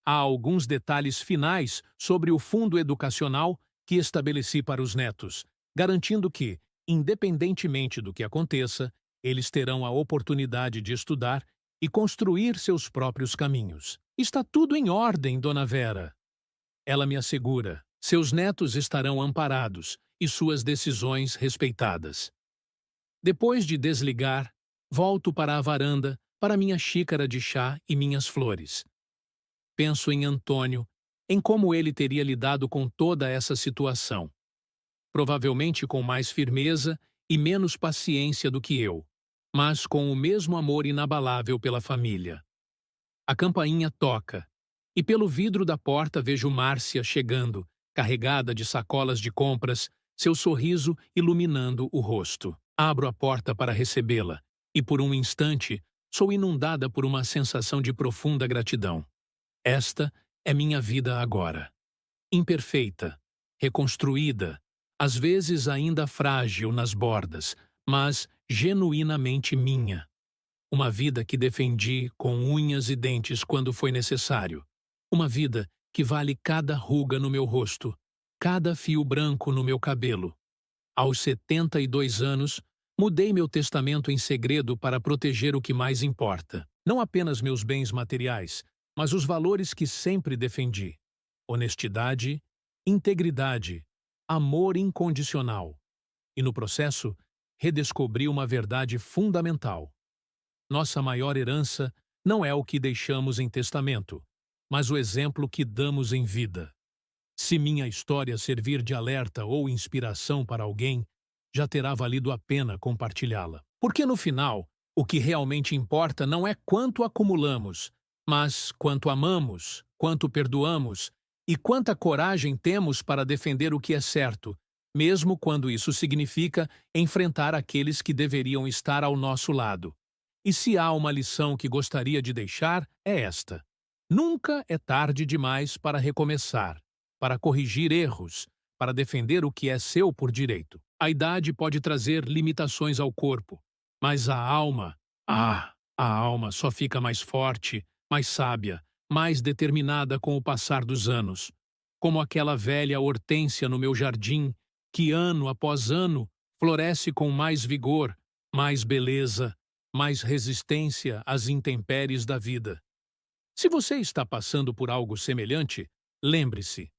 Há alguns detalhes finais sobre o fundo educacional que estabeleci para os netos, garantindo que, independentemente do que aconteça, eles terão a oportunidade de estudar e construir seus próprios caminhos. Está tudo em ordem, Dona Vera. Ela me assegura. Seus netos estarão amparados e suas decisões respeitadas. Depois de desligar, volto para a varanda, para minha xícara de chá e minhas flores. Penso em Antônio, em como ele teria lidado com toda essa situação. Provavelmente com mais firmeza e menos paciência do que eu, mas com o mesmo amor inabalável pela família. A campainha toca, e pelo vidro da porta vejo Márcia chegando, carregada de sacolas de compras, seu sorriso iluminando o rosto. Abro a porta para recebê-la, e por um instante sou inundada por uma sensação de profunda gratidão. Esta é minha vida agora. Imperfeita, reconstruída, às vezes ainda frágil nas bordas, mas genuinamente minha. Uma vida que defendi com unhas e dentes quando foi necessário. Uma vida que vale cada ruga no meu rosto, cada fio branco no meu cabelo. Aos 72 anos, mudei meu testamento em segredo para proteger o que mais importa. Não apenas meus bens materiais, mas os valores que sempre defendi. Honestidade, integridade, amor incondicional. E no processo, redescobri uma verdade fundamental. Nossa maior herança não é o que deixamos em testamento, mas o exemplo que damos em vida. Se minha história servir de alerta ou inspiração para alguém, já terá valido a pena compartilhá-la. Porque no final, o que realmente importa não é quanto acumulamos, mas quanto amamos, quanto perdoamos e quanta coragem temos para defender o que é certo, mesmo quando isso significa enfrentar aqueles que deveriam estar ao nosso lado. E se há uma lição que gostaria de deixar, é esta. Nunca é tarde demais para recomeçar, para corrigir erros, para defender o que é seu por direito. A idade pode trazer limitações ao corpo, mas a alma, a alma só fica mais forte, mais sábia, mais determinada com o passar dos anos. Como aquela velha hortênsia no meu jardim, que ano após ano floresce com mais vigor, mais beleza, mais resistência às intempéries da vida. Se você está passando por algo semelhante, lembre-se,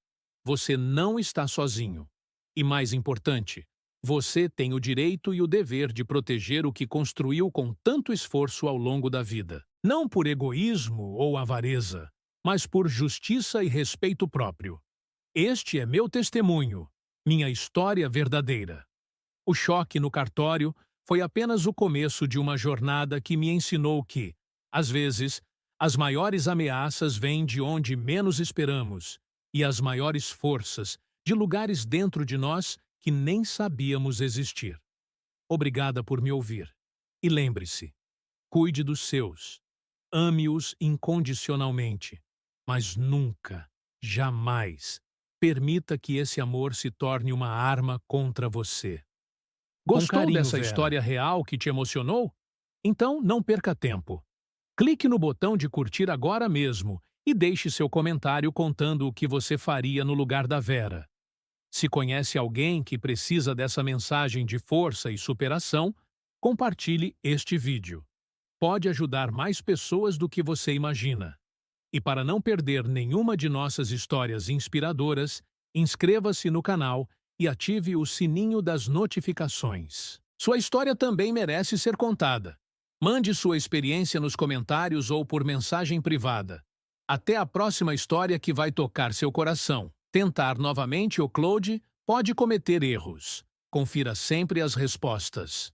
você não está sozinho. E mais importante, você tem o direito e o dever de proteger o que construiu com tanto esforço ao longo da vida. Não por egoísmo ou avareza, mas por justiça e respeito próprio. Este é meu testemunho, minha história verdadeira. O choque no cartório foi apenas o começo de uma jornada que me ensinou que, às vezes, as maiores ameaças vêm de onde menos esperamos e as maiores forças de lugares dentro de nós que nem sabíamos existir. Obrigada por me ouvir. E lembre-se, cuide dos seus. Ame-os incondicionalmente, mas nunca, jamais, permita que esse amor se torne uma arma contra você. Gostou carinho, dessa Vera. história real que te emocionou? Então não perca tempo. Clique no botão de curtir agora mesmo e deixe seu comentário contando o que você faria no lugar da Vera. Se conhece alguém que precisa dessa mensagem de força e superação, compartilhe este vídeo. Pode ajudar mais pessoas do que você imagina. E para não perder nenhuma de nossas histórias inspiradoras, inscreva-se no canal e ative o sininho das notificações. Sua história também merece ser contada. Mande sua experiência nos comentários ou por mensagem privada. Até a próxima história que vai tocar seu coração. Tentar novamente o Claude pode cometer erros. Confira sempre as respostas.